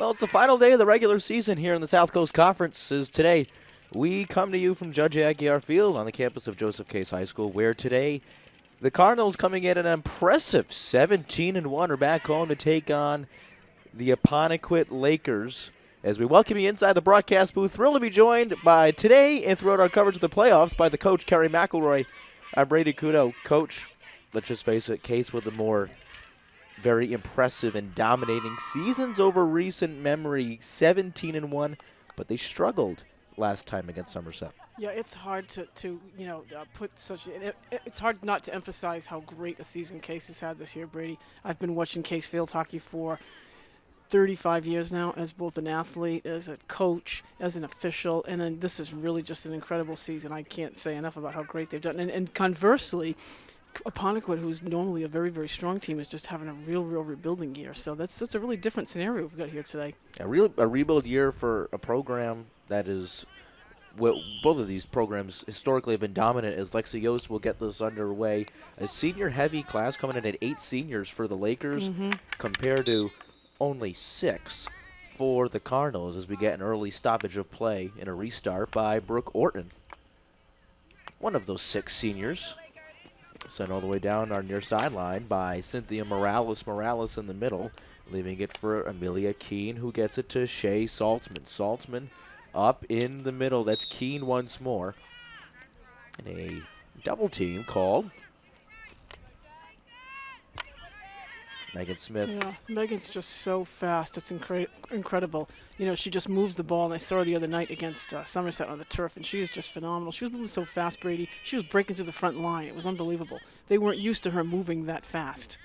Well, it's the final day of the regular season here in the South Coast Conference. Today we come to you from Judge Aguiar Field on the campus of Joseph Case High School, where today the Cardinals, coming in an impressive 17-1, are back home to take on the Apponequet Lakers. As we welcome you inside the broadcast booth, thrilled to be joined by today and throughout our coverage of the playoffs by the coach, Kerry McElroy. I'm Brady Kudo. Coach, let's just face it, Case with the more very impressive and dominating seasons over recent memory, 17-1, but they struggled last time against Somerset. Yeah, it's hard to put such. It's hard not to emphasize how great a season Case has had this year, Brady. I've been watching Case field hockey for 35 years now, as both an athlete, as a coach, as an official, and then this is really just an incredible season. I can't say enough about how great they've done. And conversely, Apponequet, who's normally a very, very strong team, is just having a real rebuilding year. So that's a really different scenario we've got here today. A rebuild year for a program that is, well, both of these programs historically have been dominant, as Lexi Yost will get this underway. A senior-heavy class coming in at 8 seniors for the Lakers compared to only 6 for the Cardinals, as we get an early stoppage of play in a restart by Brooke Orton. One of those 6 seniors sent all the way down our near sideline by Cynthia Morales in the middle, leaving it for Amelia Keene, who gets it to Shea Saltzman. Saltzman up in the middle. That's Keene once more. And a double team called. Megan Smith. Yeah, Megan's just so fast. It's incredible. You know, she just moves the ball, and I saw her the other night against Somerset on the turf, and she is just phenomenal. She was moving so fast, Brady. She was breaking through the front line. It was unbelievable. They weren't used to her moving that fast.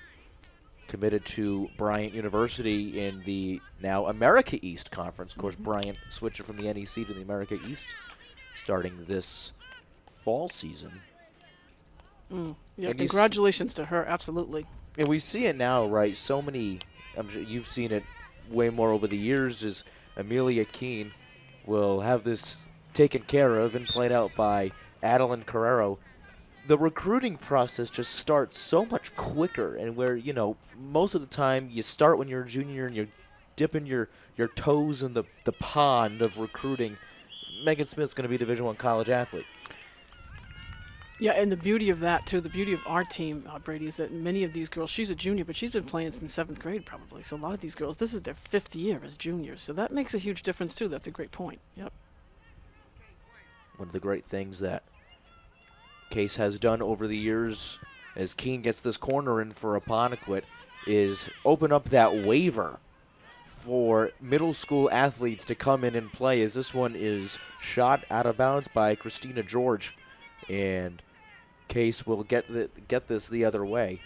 Committed to Bryant University in the now America East Conference. Of course, Bryant switching from the NEC to the America East starting this fall season. Yeah, congratulations to her, absolutely. And we see it now, right? So many, I'm sure you've seen it way more over the years, is Amelia Keene will have this taken care of and played out by Adeline Carrero. The recruiting process just starts so much quicker, and where, you know, most of the time you start when you're a junior and you're dipping your toes in the pond of recruiting. Megan Smith's going to be a Division I college athlete. Yeah, and the beauty of that, too, the beauty of our team, Brady, is that many of these girls, she's a junior, but she's been playing since 7th grade probably. So a lot of these girls, this is their 5th year as juniors. So that makes a huge difference, too. That's a great point. Yep. One of the great things that Case has done over the years, as Keene gets this corner in for Apponequet, is open up that waiver for middle school athletes to come in and play, as this one is shot out of bounds by Christina George. And Case will get this the other way.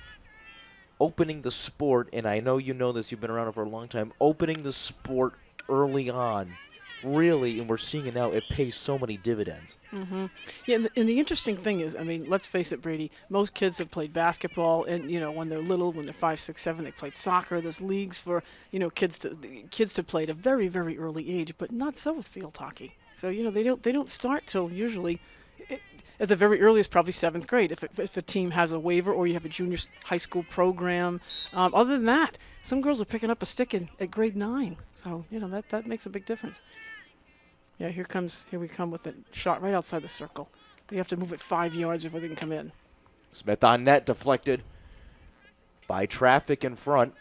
Opening the sport, and I know you know this, you've been around it for a long time, opening the sport early on, really, and we're seeing it now, it pays so many dividends. Yeah, and the interesting thing is, I mean, let's face it, Brady, most kids have played basketball, and, you know, when they're little, when they're 5, 6, 7, they played soccer. There's leagues for, you know, kids to play at a very, very early age, but not so with field hockey. So, you know, they don't start till usually at the very earliest, probably 7th grade, if a team has a waiver or you have a junior high school program. Other than that, some girls are picking up a stick at grade 9. So, you know, that makes a big difference. Yeah, here we come with a shot right outside the circle. They have to move it 5 yards before they can come in. Smith on net, deflected by traffic in front.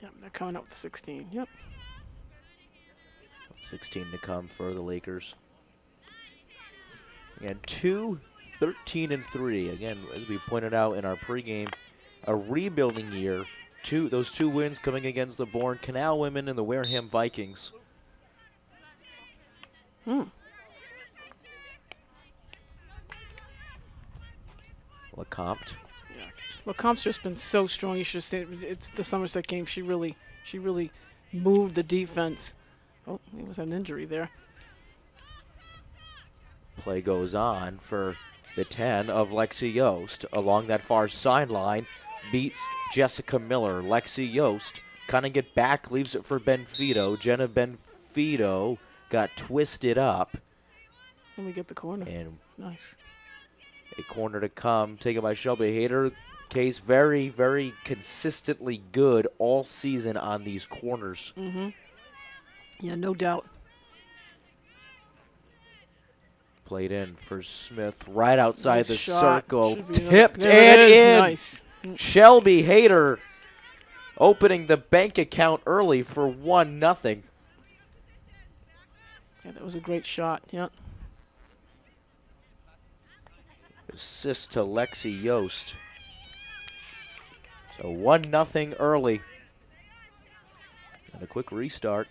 Yep, they're coming up with 16. Yep. 16 to come for the Lakers. Again, 13-3. Again, as we pointed out in our pregame, a rebuilding year. Those 2 wins coming against the Bourne Canal women and the Wareham Vikings. LeCompte. Yeah, LeCompte's just been so strong. You should have seen it. It's the Somerset game. She really moved the defense. Oh, it was an injury there. Play goes on for the 10 of Lexi Yost along that far sideline. Beats Jessica Miller. Lexi Yost cutting it back, leaves it for Benfido. Jenna Benfido got twisted up. And we get the corner. And nice. A corner to come, taken by Shelby Hayter. Case very, very consistently good all season on these corners. Yeah, no doubt. Played in for Smith right outside Nice the shot. circle. Should be Tipped there it and is. in. Nice. Shelby Hayter opening the bank account early for 1-0. Yeah, that was a great shot. Yeah. Assist to Lexi Yost. So 1-0 early. And a quick restart.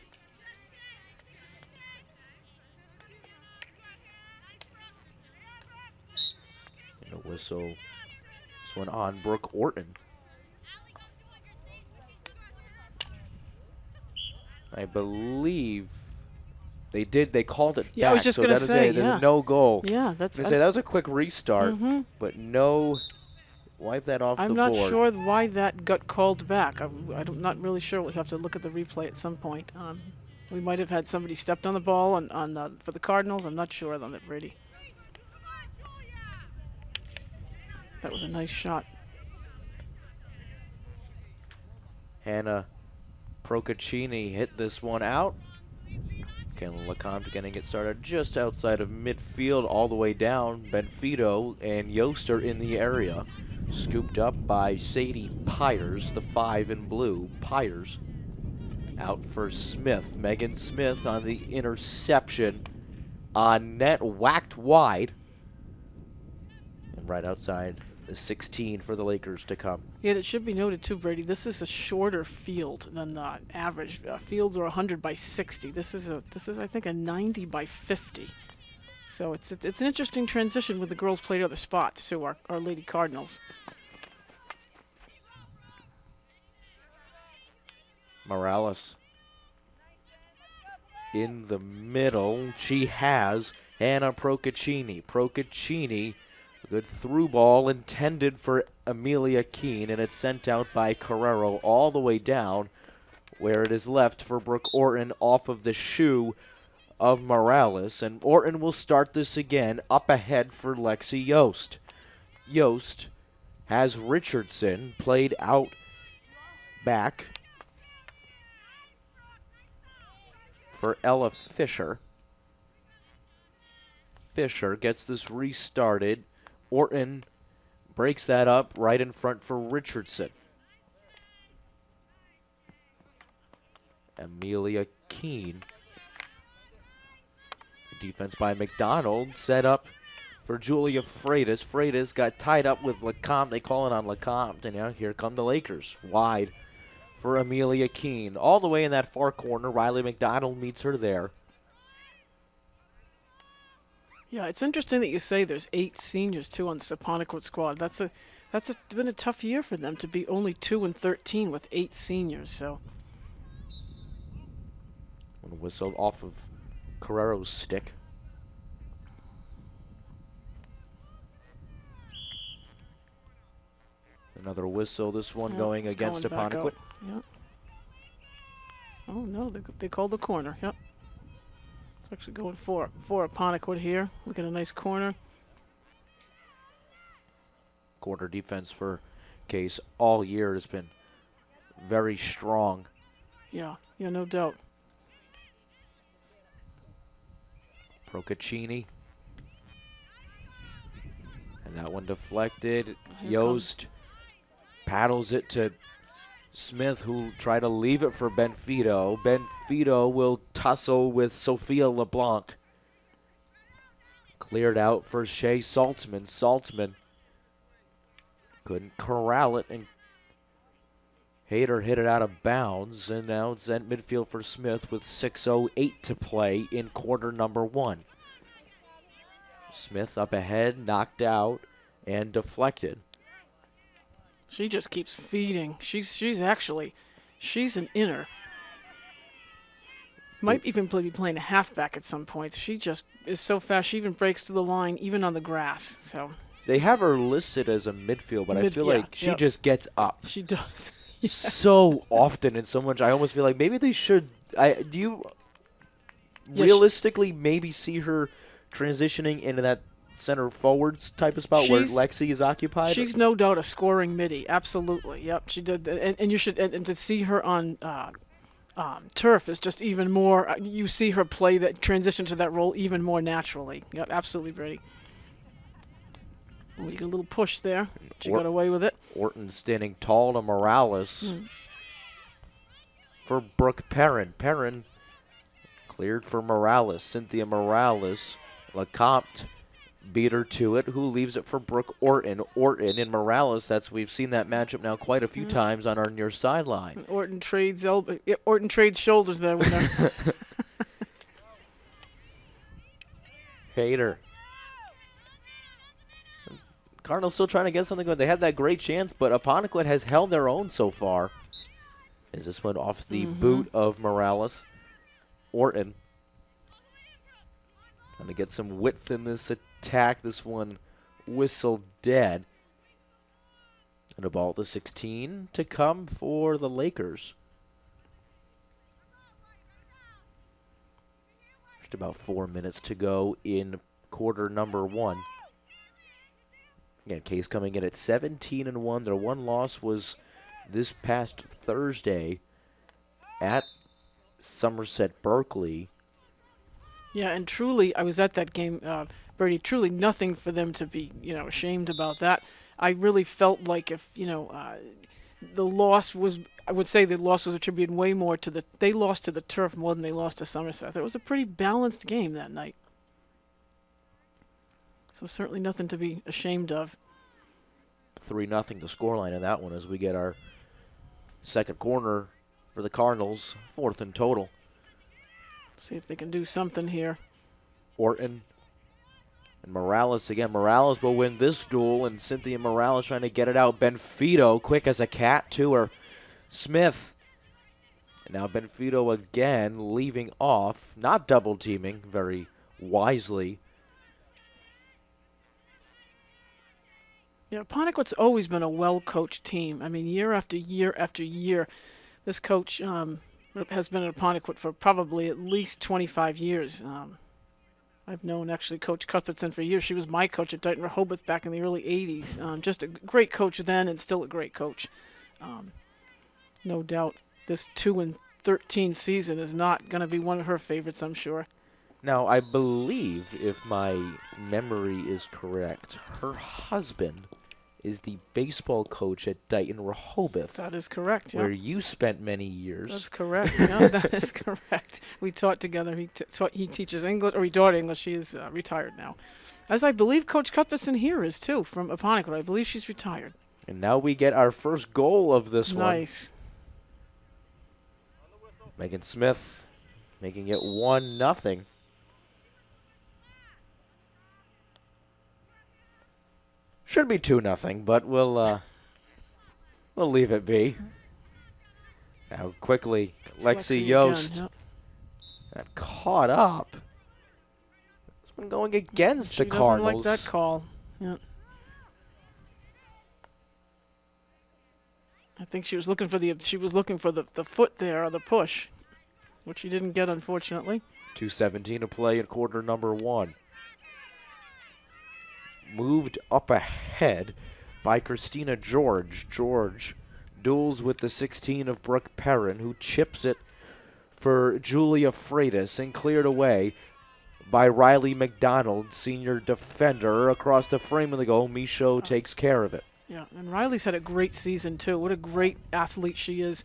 And a whistle. This one on Brooke Orton. I believe they called it Yeah, back. I was just so gonna that is say, there's yeah. a no goal. Yeah, that's. That was a quick restart, but no. Wipe that off the I'm board. not sure why that got called back. I'm not really sure. We'll have to look at the replay at some point. We might have had somebody stepped on the ball on for the Cardinals. I'm not sure on that, Brady. That was a nice shot. Hannah Procaccini hit this one out. Ken Lecomte getting it started just outside of midfield all the way down. Benfito and Yost are in the area. Scooped up by Sadie Pyers, the 5 in blue. Pyers out for Smith. Megan Smith on the interception. On net, whacked wide. And right outside the 16 for the Lakers to come. Yeah, it should be noted too, Brady. This is a shorter field than average. Fields are 100 by 60. This is I think a 90 by 50. So it's an interesting transition when the girls played other spots too. Our Lady Cardinals. Morales in the middle. She has Hannah Procaccini. Procaccini, a good through ball intended for Amelia Keene, and it's sent out by Carrero all the way down, where it is left for Brooke Orton off of the shoe of Morales. And Orton will start this again up ahead for Lexi Yost. Yost has Richardson played out back for Ella Fisher. Fisher gets this restarted. Orton breaks that up right in front for Richardson. Amelia Keene. Defense by McDonald set up for Julia Freitas. Freitas got tied up with Lecomte. They call it on Lecomte, and now here come the Lakers. Wide for Amelia Keene. All the way in that far corner, Riley McDonald meets her there. Yeah, it's interesting that you say there's 8 seniors too on the Apponequet squad. That's been a tough year for them to be only 2-13 with 8 seniors. So. One whistled off of Carrero's stick. Another whistle, this one going against Apponequet. Yeah. Oh, no, they called the corner. Yep. It's actually going for Apponequet here. Look at a nice corner. Corner defense for Case all year has been very strong. Yeah, no doubt. Procaccini. And that one deflected. Yost paddles it to Smith, who tried to leave it for Benfito. Benfito will tussle with Sophia LeBlanc. Cleared out for Shea Saltzman. Saltzman couldn't corral it, and Hayter hit it out of bounds, and now it's at midfield for Smith with 6:08 to play in quarter number 1. Smith up ahead, knocked out, and deflected. She just keeps feeding. She's an inner. Might even be playing a halfback at some points. She just is so fast. She even breaks through the line, even on the grass. So they have her listed as a midfield, but I feel like she just gets up. She does. So often and so much. I almost feel like maybe they should. Do you realistically maybe see her transitioning into that center forwards type of spot where She's- Lexi is occupied? She's no doubt a scoring midi. Absolutely. Yep. She did. And you should. And to see her on turf is just even more. You see her play that transition to that role even more naturally. Yep. Absolutely, Brady. Oh, you got a little push there. She got away with it. Orton standing tall to Morales for Brooke Perrin. Perrin cleared for Morales. Cynthia Morales. LeCompte beat her to it. Who leaves it for Brooke Orton? Orton and Morales. We've seen that matchup now quite a few times on our near sideline. And Orton trades Orton trades shoulders there with her. Hater. Cardinals still trying to get something going. They had that great chance, but Apponequet has held their own so far. Is this one off the boot of Morales? Orton. Trying to get some width in this attack. This one whistled dead. And a ball at the 16 to come for the Lakers. Just about 4 minutes to go in quarter number 1. Again, Case coming in at 17-1. Their one loss was this past Thursday at Somerset Berkeley. Yeah, and truly, I was at that game, Bertie. Truly, nothing for them to be, ashamed about that. I really felt like if, the loss was, I would say the loss was attributed way more to they lost to the turf more than they lost to Somerset. I thought it was a pretty balanced game that night. So certainly nothing to be ashamed of. 3-0 the scoreline in that one as we get our second corner for the Cardinals, 4th in total. See if they can do something here. Orton and Morales again. Morales will win this duel, and Cynthia Morales trying to get it out. Benfito, quick as a cat to her. Smith. And now Benfito again leaving off, not double teaming very wisely. Yeah, Apponequet's always been a well-coached team. I mean, year after year after year, this coach has been at Apponequet for probably at least 25 years. I've known actually Coach Cuthbertson for years. She was my coach at Dighton Rehoboth back in the early 80s. Just a great coach then and still a great coach. No doubt this 2-13 season is not going to be one of her favorites, I'm sure. Now, I believe, if my memory is correct, her husband is the baseball coach at Dighton Rehoboth. That is correct, yeah. Where you spent many years. That's correct. Yeah, that is correct. We taught together. He teaches English, or he taught English. She is retired now. As I believe Coach Cuthbertson here is, too, from Apponequet. I believe she's retired. And now we get our first goal of this one. Nice. Megan Smith making it 1-0. Should be 2-0, but we'll leave it be. Now quickly, Lexi Yost got caught up. It's been going against the Cardinals. She doesn't like that call. Yeah. I think she was looking for the foot there, or the push, which she didn't get, unfortunately. 2:17 to play in quarter number 1. Moved up ahead by Christina George. George duels with the 16 of Brooke Perrin, who chips it for Julia Freitas and cleared away by Riley McDonald, senior defender. Across the frame of the goal, Michaud takes care of it. Yeah, and Riley's had a great season, too. What a great athlete she is.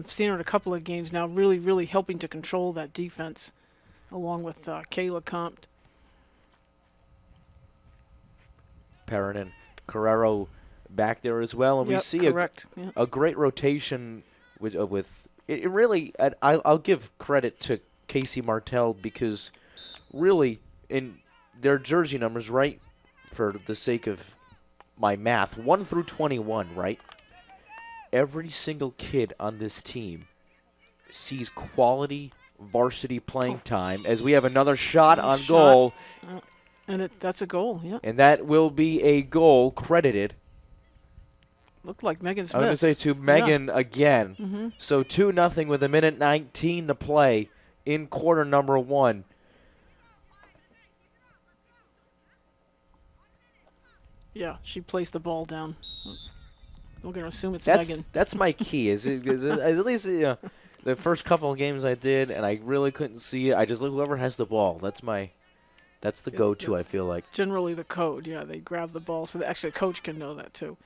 Seen her in a couple of games now, really, really helping to control that defense, along with Kayla Compt. Perrin and Carrero back there as well, and we see a great rotation with it. Really, I'll give credit to Casey Martell because really, in their jersey numbers, right, for the sake of my math, 1 through 21, right? Every single kid on this team sees quality varsity playing time as we have another shot on goal. And that's a goal, yeah. And that will be a goal credited. Looked like Megan Smith. I'm going to say to Megan again. Mm-hmm. So 2-0 with 1:19 to play in quarter number 1. Yeah, she placed the ball down. We're going to assume it's Megan. That's my key. Is at least the first couple of games I did, and I really couldn't see it. I just look whoever has the ball. That's the go-to. I feel like Generally the code. Yeah, they grab the ball so that actually a coach can know that too.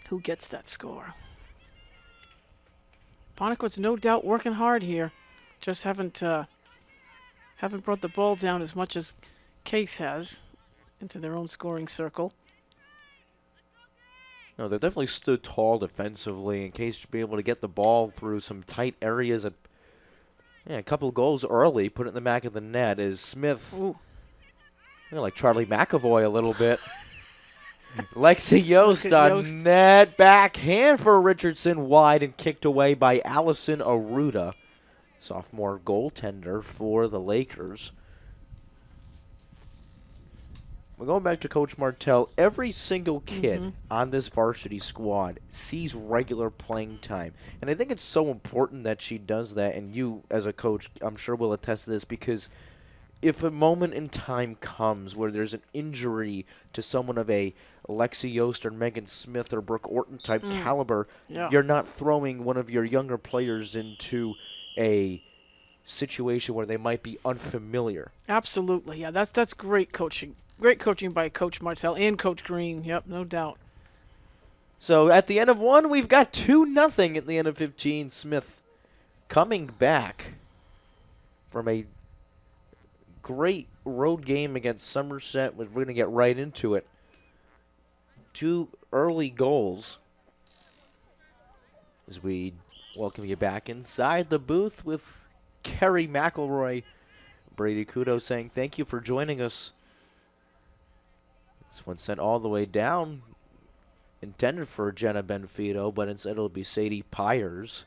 Who gets that score? Apponequet's no doubt working hard here. Just haven't brought the ball down as much as Case has into their own scoring circle. no, they definitely stood tall defensively in case to be able to get the ball through some tight areas. A couple of goals early, put it in the back of the net. Is Smith, like Charlie McAvoy a little bit. Lexi Yost on net, backhand for Richardson, wide and kicked away by Allison Aruda, sophomore goaltender for the Lakers. We're going back to Coach Martell. Every single kid on this varsity squad sees regular playing time. And I think it's so important that she does that, and you as a coach I'm sure will attest to this, because if a moment in time comes where there's an injury to someone of a Lexi Yost or Megan Smith or Brooke Orton type caliber, you're not throwing one of your younger players into a situation where they might be unfamiliar. Absolutely. Yeah, that's great coaching. Great coaching by Coach Martell and Coach Green. Yep, no doubt. So at the end of 1, we've got 2-0 at the end of 15. Smith coming back from a great road game against Somerset. We're going to get right into it. 2 early goals as we welcome you back inside the booth with Kerry McElroy. Brady Kudo saying thank you for joining us. This one sent all the way down, intended for Jenna Benfido, but instead it'll be Sadie Pyers,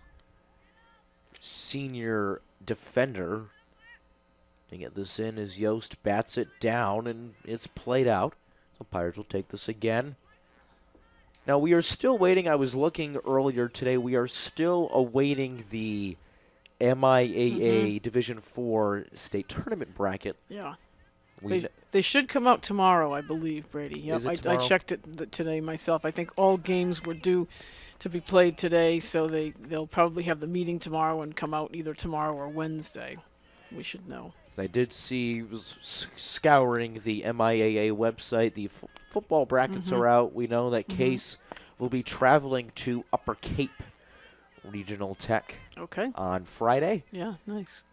senior defender. To get this in as Yost bats it down, and it's played out. So Pyers will take this again. Now we are still waiting. I was looking earlier today. We are still awaiting the MIAA Division IV state tournament bracket. Yeah. They should come out tomorrow, I believe, Brady. Yep, I checked it today myself. I think all games were due to be played today, so they'll probably have the meeting tomorrow and come out either tomorrow or Wednesday. We should know. I did see, scouring the MIAA website, the football brackets are out. We know that Case will be traveling to Upper Cape Regional Tech on Friday. Yeah, nice.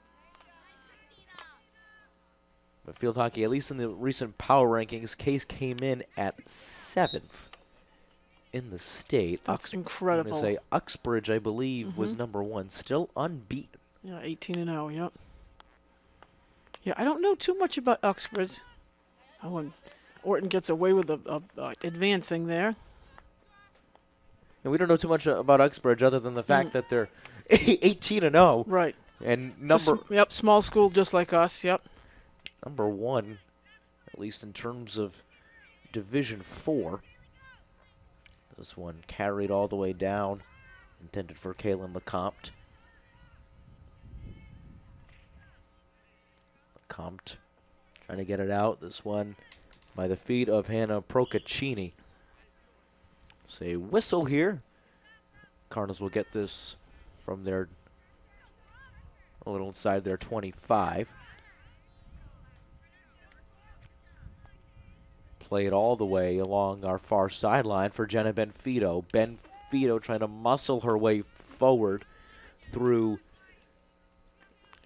But field hockey, at least in the recent power rankings, Case came in at 7th in the state. That's incredible. I'm going to say Uxbridge, I believe, was number 1, still unbeaten. Yeah, 18-0, yep. Yeah, I don't know too much about Uxbridge. Oh, and Orton gets away with advancing there. And we don't know too much about Uxbridge other than the fact that they're 18-0. Right. And small school just like us, yep. Number 1, at least in terms of Division 4. This one carried all the way down, intended for Kaylin LeCompte. LeCompte trying to get it out. This one by the feet of Hannah Procaccini. So a whistle here. Cardinals will get this from their a little inside their 25. Play it all the way along our far sideline for Jenna Benfido. Benfido trying to muscle her way forward through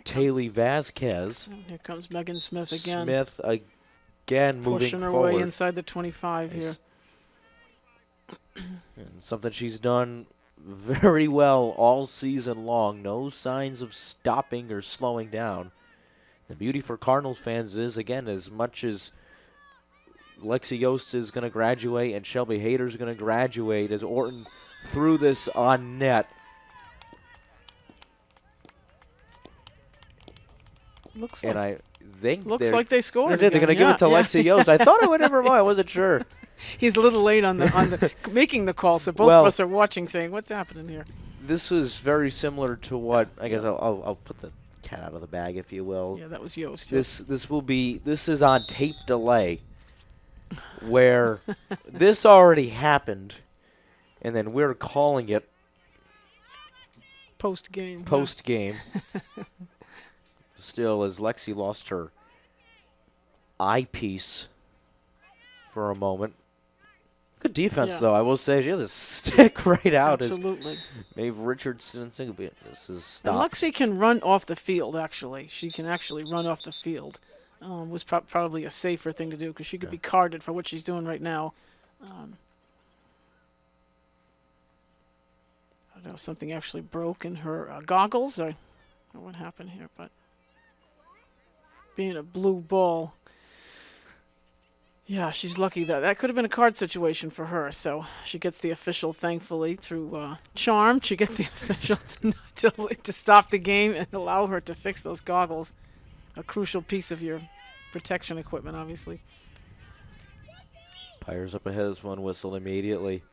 Taylor Vasquez. And here comes Megan Smith again. Smith again moving pushing her forward. way inside the 25 here. And something she's done very well all season long. No signs of stopping or slowing down. The beauty for Cardinals fans is, again, as much as Lexi Yost is going to graduate and Shelby Hayter is going to graduate, as Orton threw this on net. Looks like they scored. They're going to give it to Lexi Yost. I thought I would never mind. I wasn't sure. He's a little late on the making the call, so both of us are watching, saying, "What's happening here?" This is very similar to what I guess I'll put the cat out of the bag, if you will. Yeah, that was Yost. This is on tape delay. where this already happened, and then we're calling it Post-game. post-game. Still, as Lexi lost her eyepiece for a moment. Good defense, though, I will say. She had to stick right out. Absolutely. As Maeve Richardson, this is And stopped. Lexi can run off the field, actually. She can actually run off the field. Was probably a safer thing to do because she could be carded for what she's doing right now. I don't know, something actually broke in her goggles. Or what happened here, but being a blue ball. Yeah, she's lucky that could have been a card situation for her. So she gets the official, thankfully, through charm. She gets the official to stop the game and allow her to fix those goggles. A crucial piece of your protection equipment, obviously. Pires up ahead as one whistle immediately.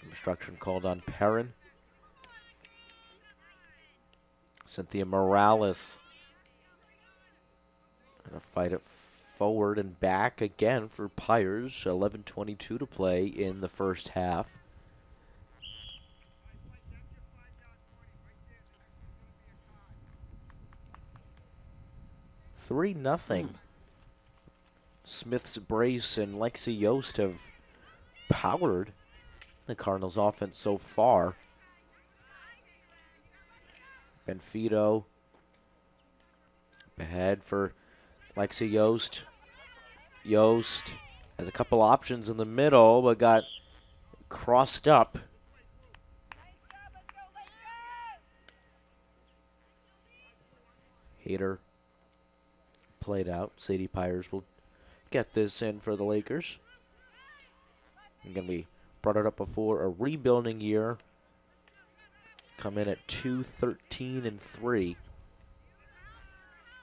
Obstruction called on Perrin. Cynthia Morales. Gonna fight it forward and back again for Pires. 11:22 to play in the first half. Three nothing. Smith's brace and Lexi Yost have powered the Cardinals' offense so far. Benfito ahead for Lexi Yost. Yost has a couple options in the middle, but got crossed up. Hader played out. Sadie Pires will get this in for the Lakers. Again, we brought it up before, a rebuilding year. Come in at 2-13-3.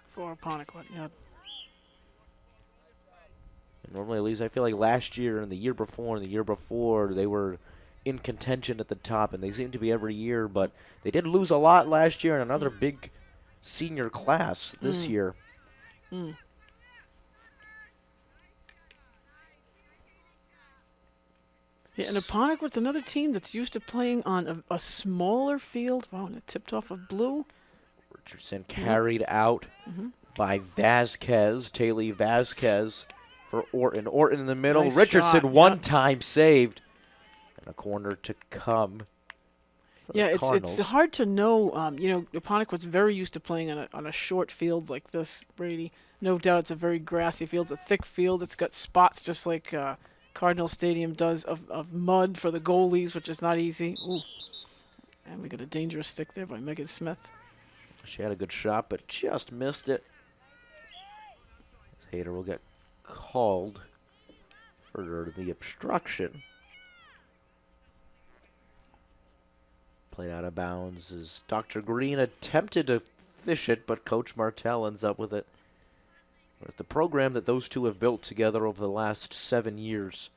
For Apponequet, yeah. And normally, at least I feel like last year and the year before, they were in contention at the top, and they seem to be every year, but they did lose a lot last year and another big senior class this year. Yeah, and Apponequet's another team that's used to playing on a smaller field. Wow, and it tipped off of blue. Richardson carried out by Vasquez, Taylor Vasquez for Orton. Orton in the middle. Nice Richardson shot, one time saved. And a corner to come. Yeah, the it's Cardinals. hard to know. Apponequet's very used to playing on a short field like this, Brady. No doubt it's a very grassy field. It's a thick field. It's got spots just like Cardinal Stadium does of mud for the goalies, which is not easy. Ooh. And we got a dangerous stick there by Megan Smith. She had a good shot, but just missed it. Hader will get called for the obstruction. Played out of bounds as Dr. Green attempted to fish it, but Coach Martell ends up with it. The program that those two have built together over the last 7 years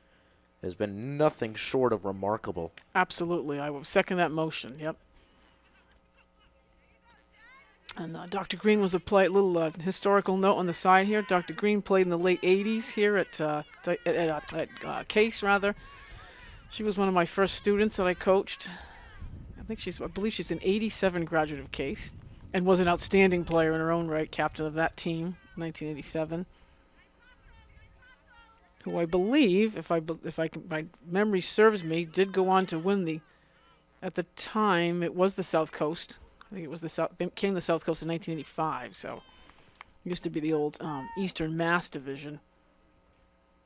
has been nothing short of remarkable. Absolutely. I will second that motion. Yep. And Dr. Green was a little historical note on the side here. Dr. Green played in the late 80s here at Case, rather. She was one of my first students that I coached. I believe she's an 87 graduate of Case and was an outstanding player in her own right, captain of that team, 1987. Who I believe, my memory serves me, did go on to win at the time, it was the South Coast. I think it was became the South Coast in 1985, so it used to be the old Eastern Mass division.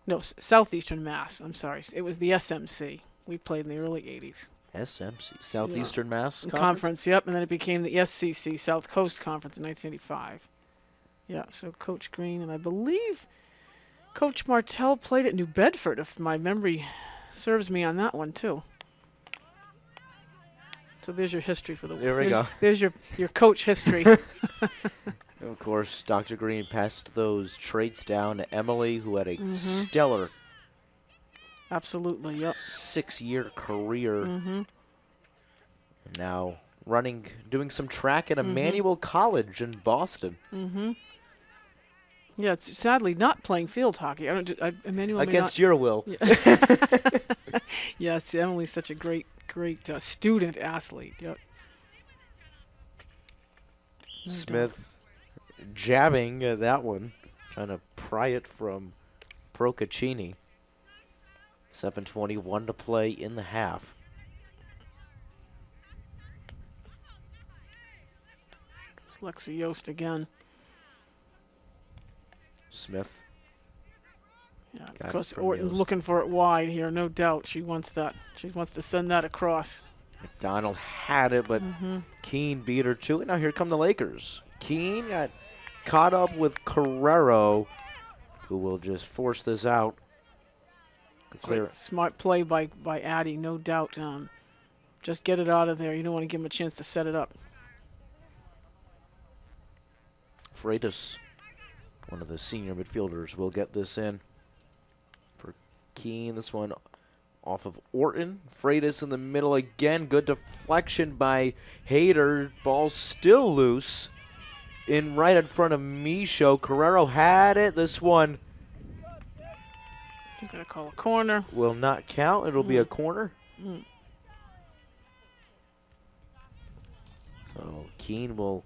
No, Southeastern Mass, I'm sorry. It was the SMC. We played in the early 80s. SMC, Southeastern Mass Conference, yep, and then it became the SCC, South Coast Conference in 1985. Yeah, so Coach Green, and I believe Coach Martell played at New Bedford, if my memory serves me on that one, too. So there's your history for the week. There we go. There's your coach history. Of course, Dr. Green passed those traits down to Emily, who had a stellar Absolutely, yep. 6-year career. And now doing some track at Emmanuel College in Boston. Yeah, it's sadly not playing field hockey. Emmanuel Against may your will. not. Yeah. Yes, Emily's such a great student athlete. Yep. No Smith jabbing that one, trying to pry it from Procaccini. 7:21 to play in the half. It's Lexi Yost again. Smith. Yeah, Got because it from Orton's Yost. looking for it wide here, no doubt. She wants that. She wants to send that across. McDonald had it, but Keene beat her to it. Now here come the Lakers. Keene got caught up with Carrero, who will just force this out. Clear. Smart play by Addie, no doubt. Just get it out of there. You don't want to give him a chance to set it up. Freitas, one of the senior midfielders, will get this in for Keene. This one off of Orton. Freitas in the middle again. Good deflection by Hayter. Ball still loose. Right in front of Michaud. Carrero had it. This one You're going to call a corner. will not count. It'll be a corner. So Keene will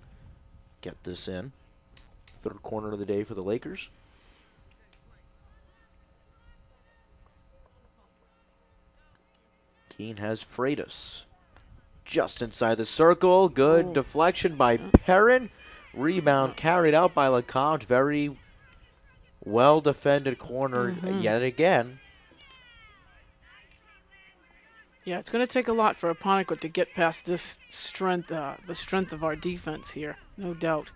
get this in. Third corner of the day for the Lakers. Keene has Freitas just inside the circle. Good deflection by Perrin. Rebound carried out by LeCompte. Very well defended corner yet again. Yeah, it's going to take a lot for Apponequet to get past this strength, the strength of our defense here, no doubt.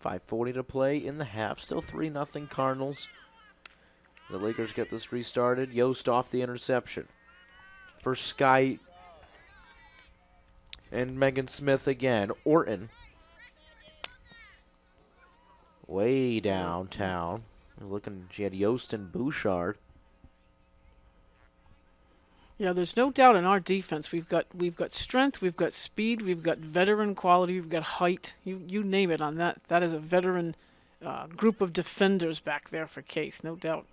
5:40 to play in the half. Still 3-0 Cardinals. The Lakers get this restarted. Yost off the interception. For Sky and Megan Smith again. Orton. Way downtown. Looking, she had Yost and Bouchard. Yeah, there's no doubt in our defense. We've got strength, we've got speed, we've got veteran quality, we've got height. You name it on that. That is a veteran group of defenders back there for Case, no doubt.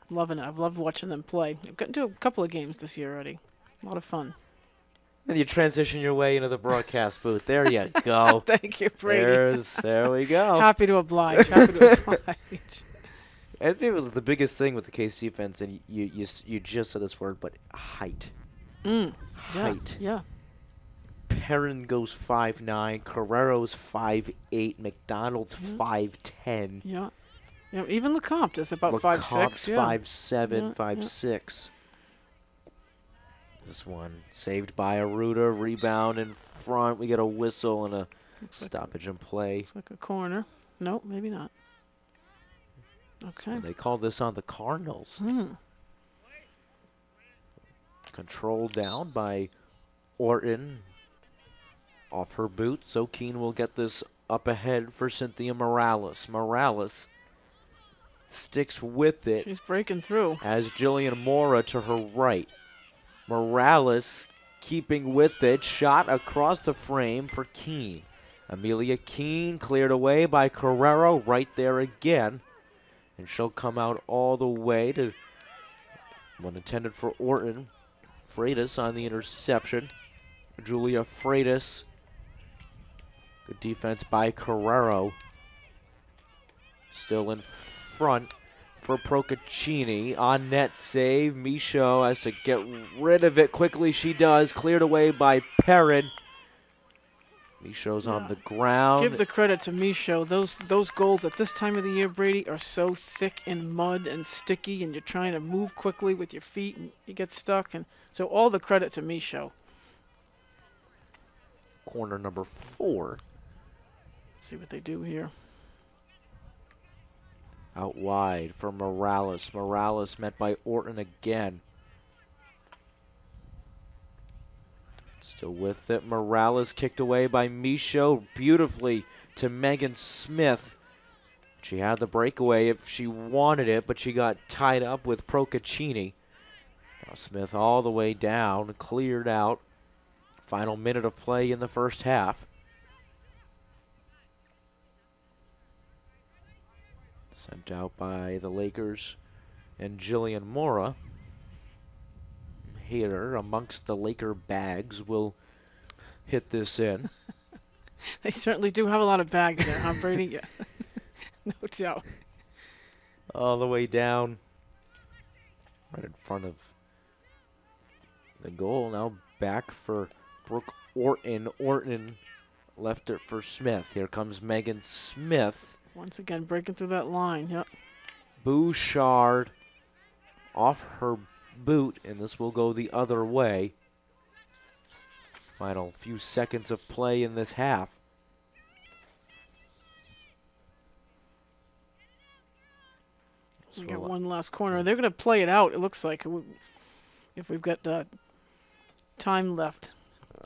Loving it. I've loved watching them play. I've gotten to a couple of games this year already. A lot of fun. And you transition your way into the broadcast booth. There you go. Thank you, Brady. There we go. Happy to oblige. Happy to oblige. I think the biggest thing with the Case defense, and you just said this word, but height. Height. Yeah. Perrin goes 5'9", Carrero's 5'8", McDonald's 5'10". Yeah. Yeah. Even LeCompte is about 5'6". Yeah. 5'7", 5'6". This one saved by Aruda. Rebound in front. We get a whistle and a stoppage in play. Looks like a corner. Nope, maybe not. Okay. They call this on the Cardinals. Controlled down by Orton. Off her boot, so Keene will get this up ahead for Cynthia Morales. Morales sticks with it. She's breaking through. As Jillian Mora to her right. Morales keeping with it. Shot across the frame for Keene. Amelia Keene cleared away by Carrero right there again. And she'll come out all the way to one intended for Orton. Freitas on the interception. Julia Freitas. Good defense by Carrero. Still in front for Procaccini. On net save. Michaud has to get rid of it quickly. She does. Cleared away by Perrin. Michaud's on the ground. Give the credit to Michaud. Those goals at this time of the year, Brady, are so thick in mud and sticky, and you're trying to move quickly with your feet, and you get stuck. And so all the credit to Michaud. Corner number 4. Let's see what they do here. Out wide for Morales. Morales met by Orton again. Still with it. Morales kicked away by Michaud beautifully to Megan Smith. She had the breakaway if she wanted it, but she got tied up with Procaccini. Now Smith all the way down, cleared out. Final minute of play in the first half. Sent out by the Lakers and Jillian Mora. Here amongst the Laker bags will hit this in. They certainly do have a lot of bags there, huh, Brady? Yeah. No doubt. All the way down. Right in front of the goal. Now back for Brooke Orton. Orton left it for Smith. Here comes Megan Smith. Once again, breaking through that line. Yep. Bouchard off her boot, and this will go the other way. Final few seconds of play in this half. We got one last corner. They're going to play it out, it looks like, if we've got time left.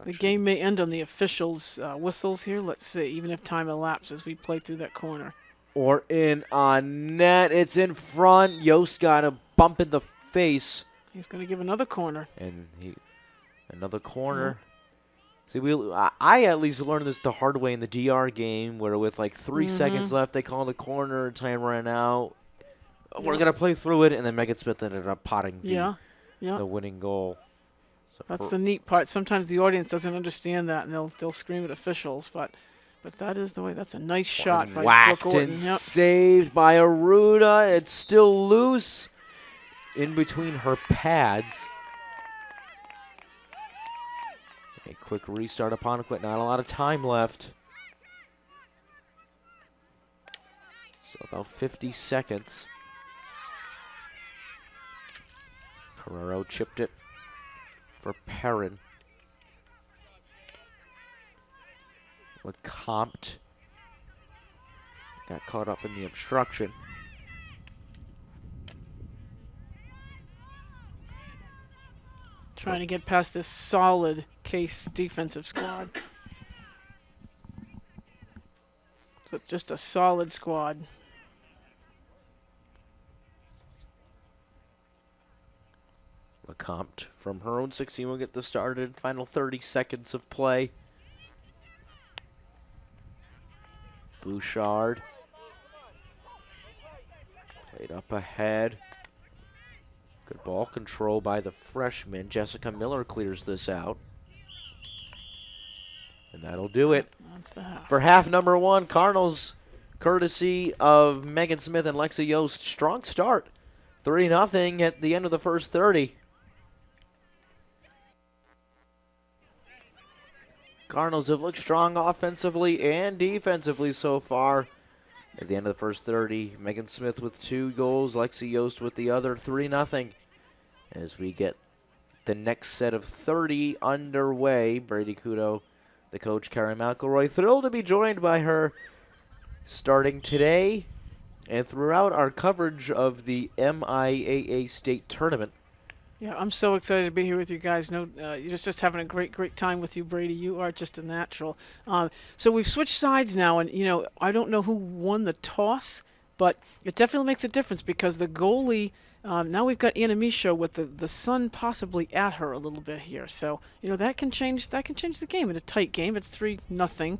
The game may end on the officials' whistles here. Let's see, even if time elapses, we play through that corner. Or in on net. It's in front. Yost got a bump in the face. He's going to give another corner. And another corner. See, I at least learned this the hard way in the DR game, where with like 3 seconds left, they call the corner, time ran out. We're going to play through it, and then Megan Smith ended up potting the winning goal. So that's the neat part. Sometimes the audience doesn't understand that, and they'll scream at officials, but that is the way. That's a nice shot by whacked Brooke Orton. And saved by Aruda. It's still loose in between her pads. A quick restart upon Apponequet. Not a lot of time left. So about 50 seconds. Carrero chipped it for Perrin. Lecomte got caught up in the obstruction. Trying to get past this solid Case defensive squad. So just a solid squad. Lecomte from her own 16 will get this started. Final 30 seconds of play. Bouchard played up ahead. Good ball control by the freshman. Jessica Miller clears this out. And that'll do it. That's the half. For half number one, Cardinals, courtesy of Megan Smith and Lexi Yost. Strong start. 3-0 at the end of the first 30. Cardinals have looked strong offensively and defensively so far. At the end of the first 30, Megan Smith with 2 goals, Lexi Yost with the other, 3-0. As we get the next set of 30 underway, Brady Kudo, the coach, Carrie McElroy, thrilled to be joined by her starting today and throughout our coverage of the MIAA State Tournament. Yeah, I'm so excited to be here with you guys. No, you're just having a great time with you, Brady. You are just a natural. So we've switched sides now, and I don't know who won the toss, but it definitely makes a difference because the goalie. Now we've got Anna Michaud with the sun possibly at her a little bit here. So that can change the game in a tight game. It's 3-0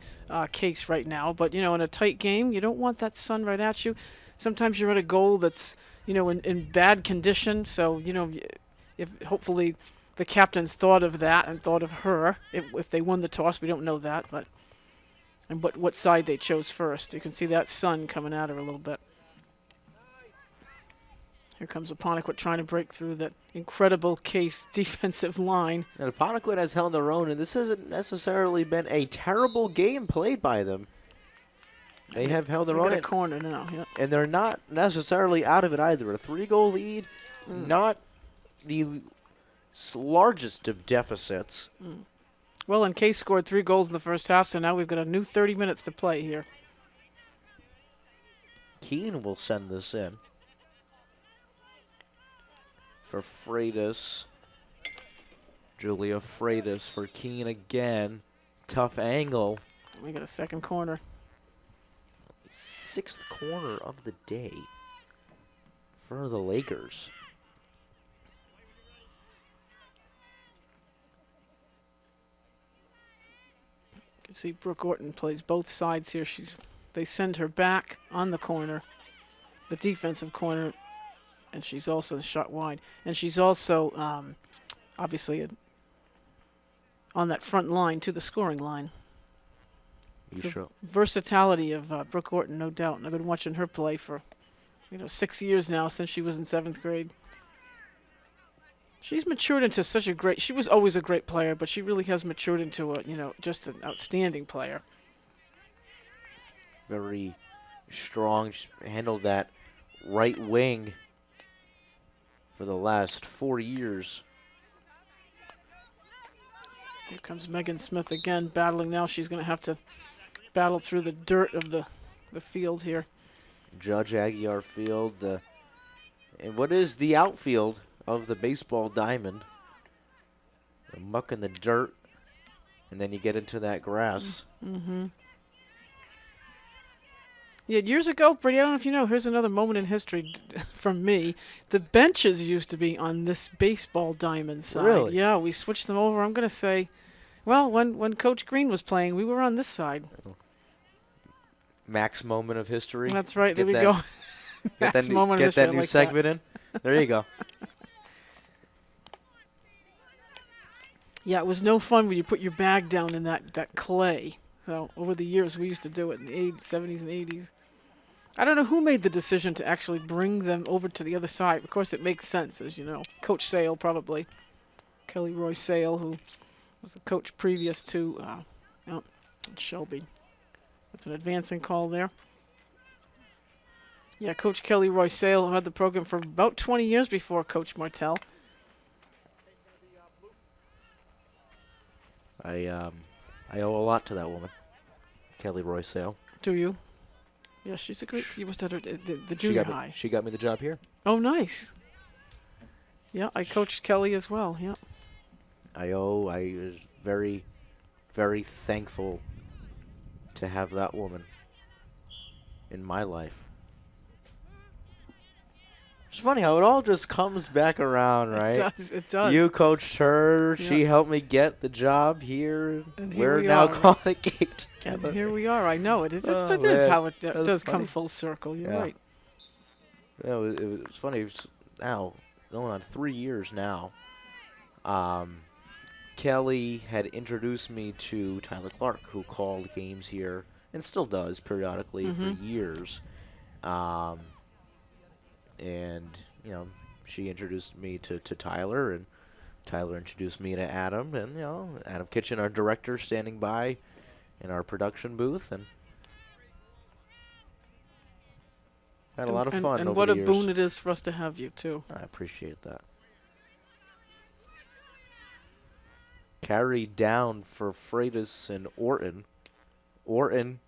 Case right now, but in a tight game you don't want that sun right at you. Sometimes you're at a goal that's in bad condition. So if hopefully the captains thought of that and thought of her. If they won the toss, we don't know that, but what side they chose first. You can see that sun coming at her a little bit. Here comes Apponequet trying to break through that incredible Case defensive line. And Apponequet has held their own, and this hasn't necessarily been a terrible game played by them. They have held their own. Got a corner now, yeah. And they're not necessarily out of it either. A 3-goal lead, not the largest of deficits. Well, and Case scored 3 goals in the first half, so now we've got a new 30 minutes to play here. Keene will send this in. For Freitas. Julia Freitas for Keene again. Tough angle. We got a second corner. 6th corner of the day for the Lakers. You can see Brooke Orton plays both sides here. They send her back on the corner. the defensive corner, and she's also shot wide. And she's also obviously on that front line to the scoring line. You sure? Versatility of Brooke Orton, no doubt. And I've been watching her play for 6 years now, since she was in 7th grade. She's matured into such a great. She was always a great player, but she really has matured into a just an outstanding player. Very strong. She's handled that right wing for the last 4 years. Here comes Megan Smith again, battling now. She's going to have to battle through the dirt of the field here. Judge Aguiar Field, and what is the outfield of the baseball diamond? The muck and the dirt, and then you get into that grass. Mm-hmm. Yeah, years ago, Brady, I don't know if you know, here's another moment in history from me. The benches used to be on this baseball diamond side. Really? Yeah, we switched them over. I'm going to say, well, when Coach Green was playing, we were on this side. Max moment of history. That's right. There we go. Get that new segment in. There you go. Yeah, it was no fun when you put your bag down in that clay. So over the years, we used to do it in the 70s and 80s. I don't know who made the decision to actually bring them over to the other side. Of course, it makes sense, as you know. Coach Sale, probably. Kelly Roy Sale, who was the coach previous to Shelby. That's an advancing call there. Yeah, Coach Kelly Roy Sale, who had the program for about 20 years before Coach Martell. I owe a lot to that woman, Kelly Roy Sale. Do you? Yeah, she's a great. She was at the junior high. She got me the job here. Oh, nice. Yeah, I coached Kelly as well. Yeah. I was very, very thankful to have that woman in my life. It's funny how it all just comes back around, right? It does. You coached her. Yeah. She helped me get the job here. And we're now calling it Cape together. And here we are. I know it is. It is how it does come full circle. You're right. Yeah, it was funny. It's now going on 3 years now. Kelly had introduced me to Tyler Clark, who called games here and still does periodically for years. And, she introduced me to Tyler, and Tyler introduced me to Adam, and, Adam Kitchen, our director, standing by in our production booth, and had a lot of fun and over what the a years. boon it is for us to have you, too. I appreciate that. Carried down for Freitas and Orton. Orton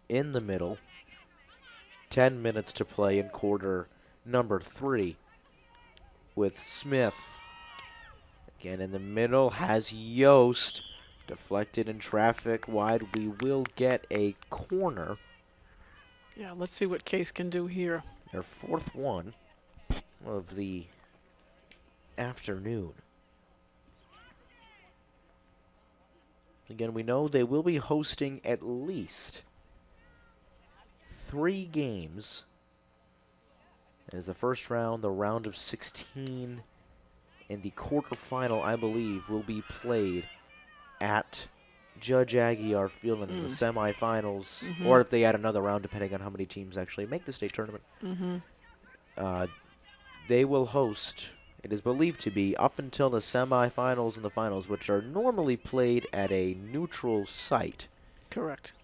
in the middle. 10 minutes to play in quarter number 3 with Smith. Again in the middle, has Yost. Deflected in traffic wide. We will get a corner. Yeah, let's see what Case can do here. Their 4th one of the afternoon. Again, we know they will be hosting at least 3 games. As the first round, the round of 16, and the quarterfinal, I believe, will be played at Judge Aguiar Field, and then the semifinals, or if they add another round, depending on how many teams actually make the state tournament. They will host, it is believed to be, up until the semifinals and the finals, which are normally played at a neutral site. Correct.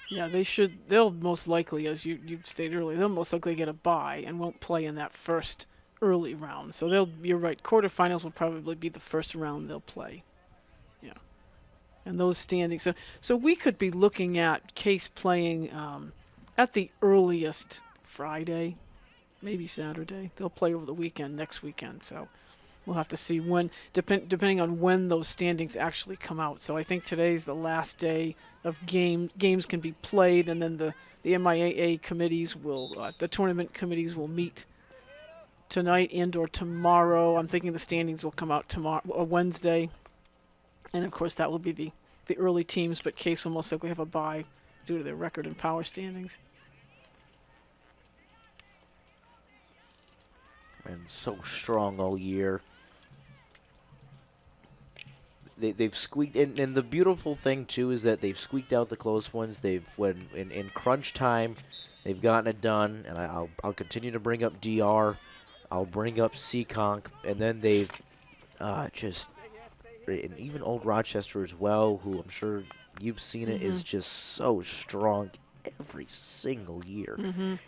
Yeah, they'll most likely, as you stated earlier, they'll most likely get a bye and won't play in that first early round. So you're right, quarterfinals will probably be the first round they'll play. Yeah. And those standings. So we could be looking at Case playing at the earliest Friday, maybe Saturday. They'll play over the weekend, next weekend. So we'll have to see when, depending on when those standings actually come out. So I think today's the last day of games can be played, and then the MIAA committees the tournament committees will meet tonight and or tomorrow. I'm thinking the standings will come out tomorrow or Wednesday, and of course that will be the early teams. But Case will most likely have a bye due to their record and power standings. been so strong all year. They've squeaked, and the beautiful thing too is that they've squeaked out the close ones. When in crunch time, they've gotten it done. And I'll continue to bring up DR, I'll bring up Seekonk, and then they've and even Old Rochester as well, who I'm sure you've seen it, is just so strong every single year.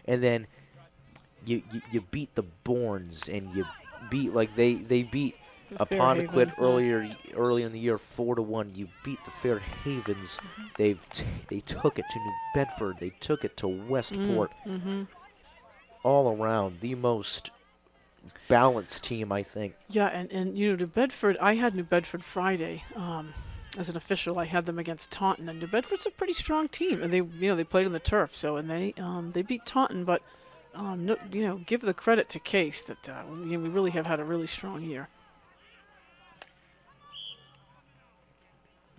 And then you beat the Bournes, and you beat they beat Apponequet early in the year 4-1. You beat the Fairhavens. They took it to New Bedford. They took it to Westport. All around the most balanced team, I think. Yeah, and New Bedford. I had New Bedford Friday as an official. I had them against Taunton, and New Bedford's a pretty strong team, and they played on the turf. So and they beat Taunton, but give the credit to Case that we really have had a really strong year.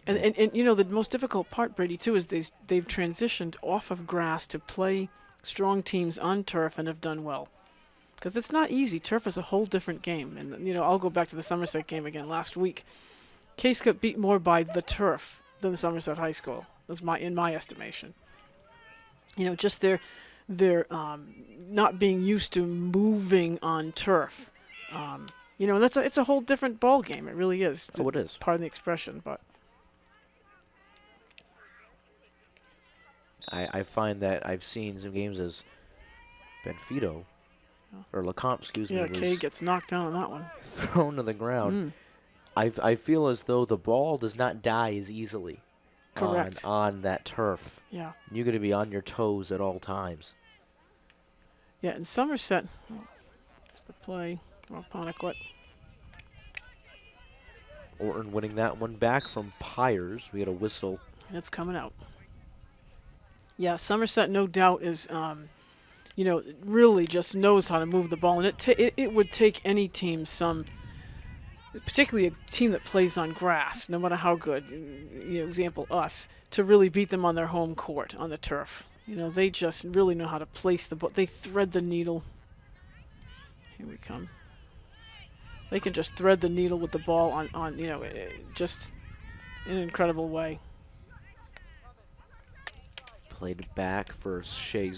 And the most difficult part, Brady, too, is they've transitioned off of grass to play strong teams on turf and have done well. Because it's not easy. Turf is a whole different game. And, I'll go back to the Somerset game again last week. Case got beat more by the turf than the Somerset High School, in my estimation. Just their not being used to moving on turf. And it's a whole different ball game. It really is. Oh, it is. Pardon the expression, but... I find that I've seen some games as Benfito, or Lecomte, excuse me, yeah, Kay gets knocked down on that one. Thrown to the ground. I feel as though the ball does not die as easily. Correct. On that turf. Yeah. You're going to be on your toes at all times. Yeah, in Somerset, there's the play. Apponequet. Orton winning that one back from Pyres. We had a whistle. And it's coming out. Yeah, Somerset, no doubt, is, really just knows how to move the ball. And it would take any team particularly a team that plays on grass, no matter how good, example us, to really beat them on their home court, on the turf. They just really know how to place the ball. They thread the needle. Here we come. They can just thread the needle with the ball on just in an incredible way. Played back for Shea.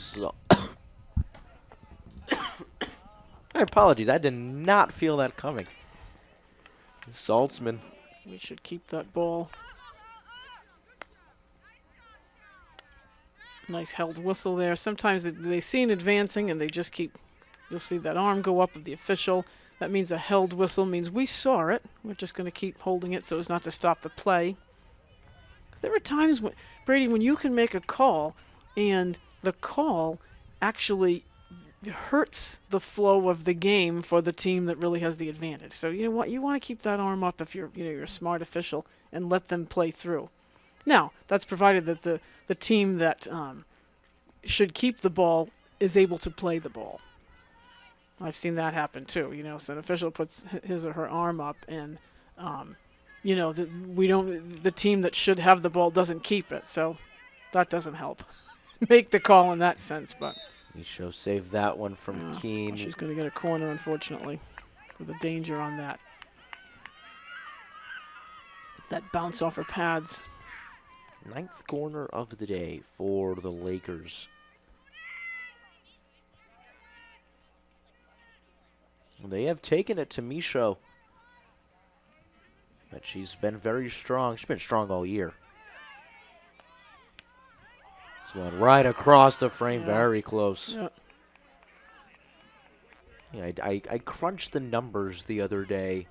My apologies. I did not feel that coming. Saltzman. We should keep that ball. Nice held whistle there. Sometimes they see it advancing and they just keep. You'll see that arm go up of the official. That means a held whistle means we saw it. We're just going to keep holding it so as not to stop the play. There are times, Brady, when you can make a call and the call actually hurts the flow of the game for the team that really has the advantage. So you know what? You want to keep that arm up if you're a smart official and let them play through. Now, that's provided that the team that should keep the ball is able to play the ball. I've seen that happen too. So an official puts his or her arm up and the team that should have the ball doesn't keep it, so that doesn't help. Make the call in that sense, but Michaud saved that one from Keene. She's going to get a corner, unfortunately, with a danger on that. That bounce off her pads. 9th corner of the day for the Lakers. They have taken it to Michaud. But she's been very strong. She's been strong all year. This one right across the frame, very close. Yeah, I crunched the numbers the other day.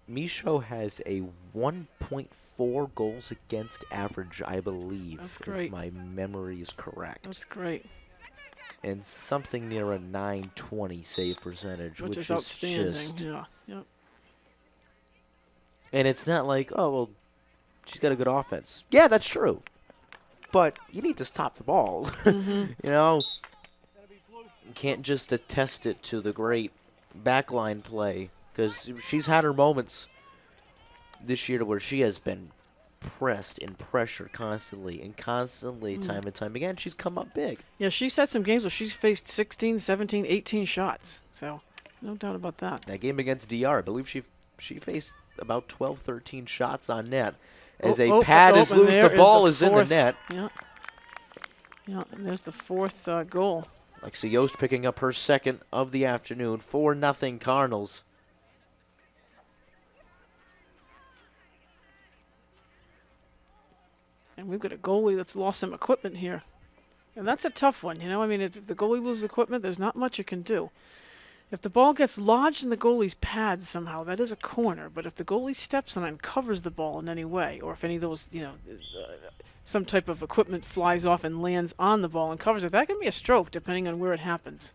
Michaud has a 1.4 goals against average, I believe. That's great. If my memory is correct. That's great. And something near a 920 save percentage, which is outstanding. Just, yeah. Yep. And it's not like, oh, well, she's got a good offense. Yeah, that's true. But you need to stop the ball. You can't just attest it to the great backline play, because she's had her moments this year to where she has been pressed and pressured constantly and constantly, time and time again, she's come up big. Yeah, she's had some games where she's faced 16, 17, 18 shots. So, no doubt about that. That game against DR, I believe she faced about 12, 13 shots on net. As a pad is and loose, the there ball the is in the fourth. net. Yeah. Yeah, and there's the fourth goal. Lexi Yost picking up her second of the afternoon. 4-0 Cardinals. And we've got a goalie that's lost some equipment here. And that's a tough one, you know. I mean, if the goalie loses equipment, there's not much you can do. If the ball gets lodged in the goalie's pad somehow, that is a corner. But if the goalie steps on it and covers the ball in any way, or if any of those, some type of equipment flies off and lands on the ball and covers it, that can be a stroke depending on where it happens.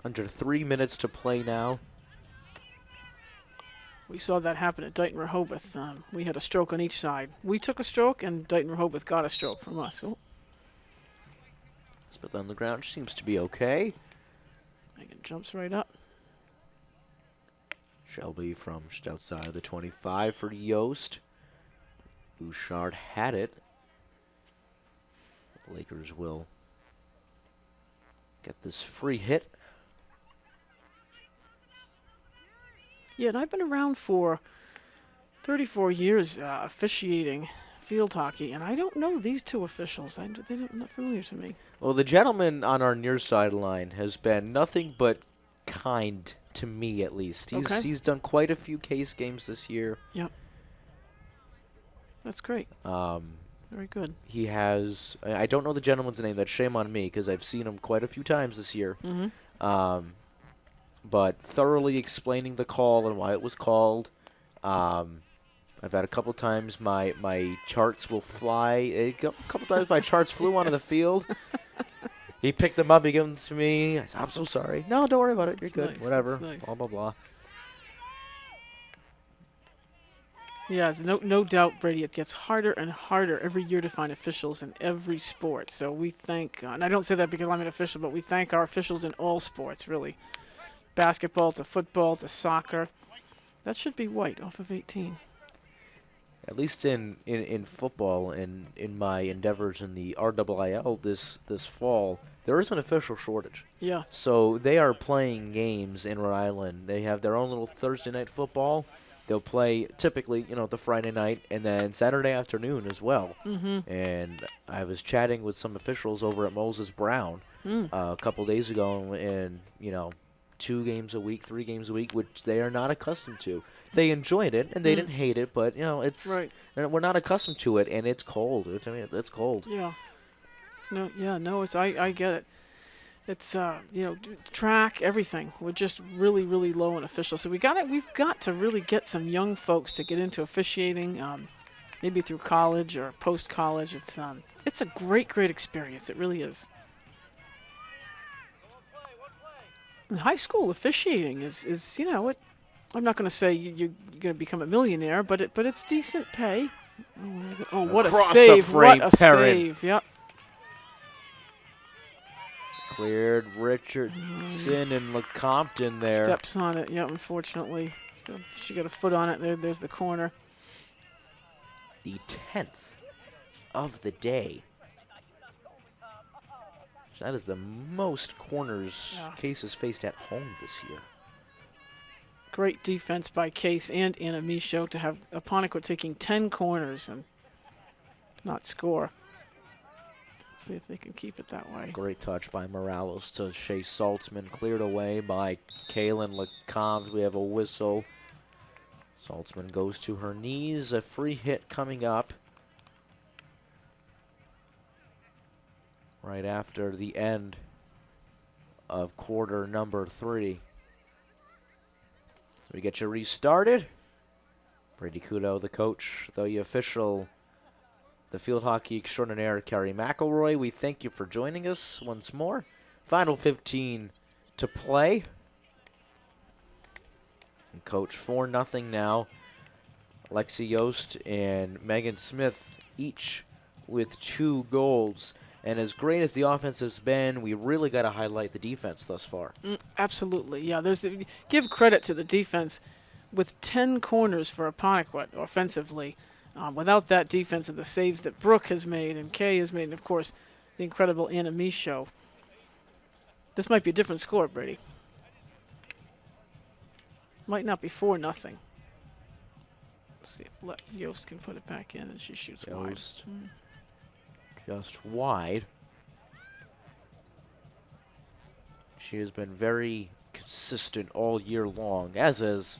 Under 3 minutes to play now. We saw that happen at Dighton Rehoboth. We had a stroke on each side. We took a stroke, and Dighton Rehoboth got a stroke from us. Oh. Smith on the ground seems to be okay. Megan jumps right up. Shelby from just outside of the 25 for Yost. Bouchard had it. The Lakers will get this free hit. Yeah, and I've been around for 34 years officiating field hockey, and I don't know these two officials. They're not familiar to me. Well, the gentleman on our near sideline has been nothing but kind to me, at least. He's done quite a few case games this year. Yep. That's great. Very good. He has, I don't know the gentleman's name. That's shame on me because I've seen him quite a few times this year. Mm-hmm. But thoroughly explaining the call and why it was called. I've had a couple times my charts will fly. A couple times my charts flew onto the field. He picked them up. He gave them to me. I said, I'm so sorry. No, don't worry about it. You're good. Nice. Whatever. That's nice. Blah, blah, blah. Yeah, no doubt, Brady, it gets harder and harder every year to find officials in every sport. So we thank, and I don't say that because I'm an official, but we thank our officials in all sports, really. Basketball to football to soccer. That should be white off of 18. At least in football and in my endeavors in the RIIL this fall, there is an official shortage. Yeah. So they are playing games in Rhode Island. They have their own little Thursday night football. They'll play typically, the Friday night and then Saturday afternoon as well. Mm-hmm. And I was chatting with some officials over at Moses Brown a couple days ago, and 2 games a week, 3 games a week, which they are not accustomed to. They enjoyed it and they didn't hate it, but it's right. We're not accustomed to it, and it's cold. It's cold. Yeah. No, I get it. It's track, everything. We're just really, really low on officials. So we've got to really get some young folks to get into officiating, maybe through college or post college. It's a great experience. It really is. And high school officiating is I'm not going to say you're going to become a millionaire, but it's decent pay. Oh, what Across a save! the frame, What a Perrin. save! Yep. Cleared Richardson and LeCompton there. Steps on it. Yeah, unfortunately, she got a foot on it. There's the corner. The 10th of the day. That is the most corners cases faced at home this year. Great defense by Case and Anna Michaud to have Apponequet taking 10 corners and not score. Let's see if they can keep it that way. Great touch by Morales to Shea Saltzman. Cleared away by Kaylin LeCompte. We have a whistle. Saltzman goes to her knees. A free hit coming up right after the end of quarter number 3. So we get you restarted. Brady Kudo, the coach, the official, the field hockey extraordinaire, Carrie McElroy. We thank you for joining us once more. Final 15 to play. And coach 4-0 now. Lexi Yost and Megan Smith each with 2 goals. And as great as the offense has been, we really got to highlight the defense thus far. Absolutely, yeah. Give credit to the defense. with 10 corners for Apponequet offensively. Without that defense and the saves that Brooke has made and Kay has made, and of course the incredible Anna Michaud, this might be a different score, Brady. Might not be 4-0. Let's see if Yost can put it back in, and she shoots wide. Just wide. She has been very consistent all year long, as is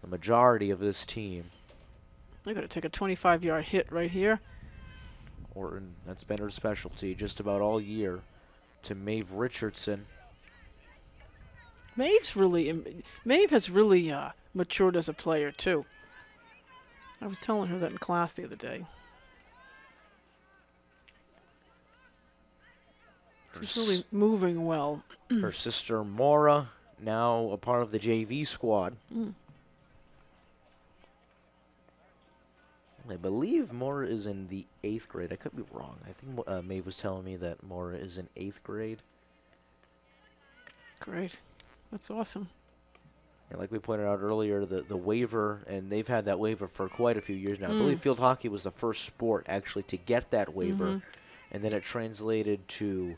the majority of this team. They're going to take a 25-yard hit right here. Orton, that's been her specialty just about all year. To Maeve Richardson. Maeve has really matured as a player, too. I was telling her that in class the other day. She's really moving well. Her sister Maura, now a part of the JV squad. I believe Maura is in the 8th grade. I could be wrong. I think Maeve was telling me that Maura is in 8th grade. Great. That's awesome. And like we pointed out earlier, the waiver, and they've had that waiver for quite a few years now. I believe field hockey was the first sport actually to get that waiver, and then it translated to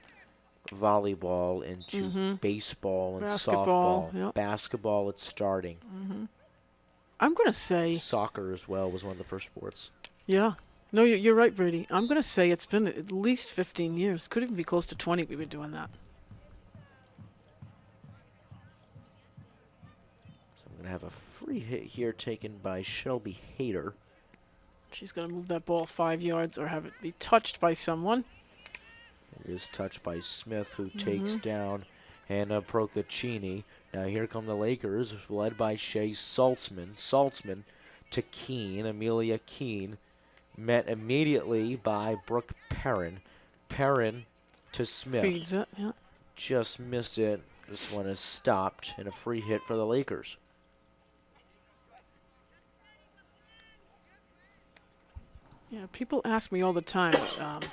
volleyball, into baseball and Basketball, softball. yep. Basketball, it's starting. I'm going to say... Soccer as well was one of the first sports. Yeah. No, you're right, Brady. I'm going to say it's been at least 15 years. Could even be close to 20 we've been doing that. So I'm going to have a free hit here taken by Shelby Hayter. She's going to move that ball 5 yards or have it be touched by someone. It is touched by Smith, who takes down Hannah Procaccini. Now here come the Lakers, led by Shea Saltzman. Saltzman to Keene, Amelia Keene, met immediately by Brooke Perrin. Perrin to Smith. Feeds it, yeah. Just missed it. This one is stopped, and a free hit for the Lakers. Yeah, people ask me all the time, talk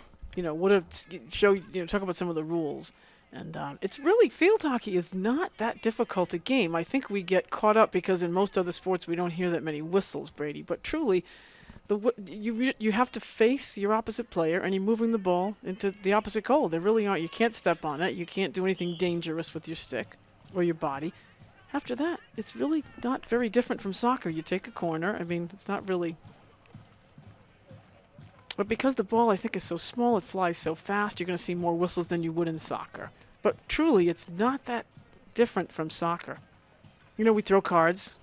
about some of the rules. And it's really, field hockey is not that difficult a game. I think we get caught up because in most other sports we don't hear that many whistles, Brady. But truly, you have to face your opposite player and you're moving the ball into the opposite goal. There really aren't. You can't step on it. You can't do anything dangerous with your stick or your body. After that, it's really not very different from soccer. You take a corner. I mean, it's not really... But because the ball, I think, is so small, it flies so fast, you're going to see more whistles than you would in soccer. But truly, it's not that different from soccer. You know, we throw cards.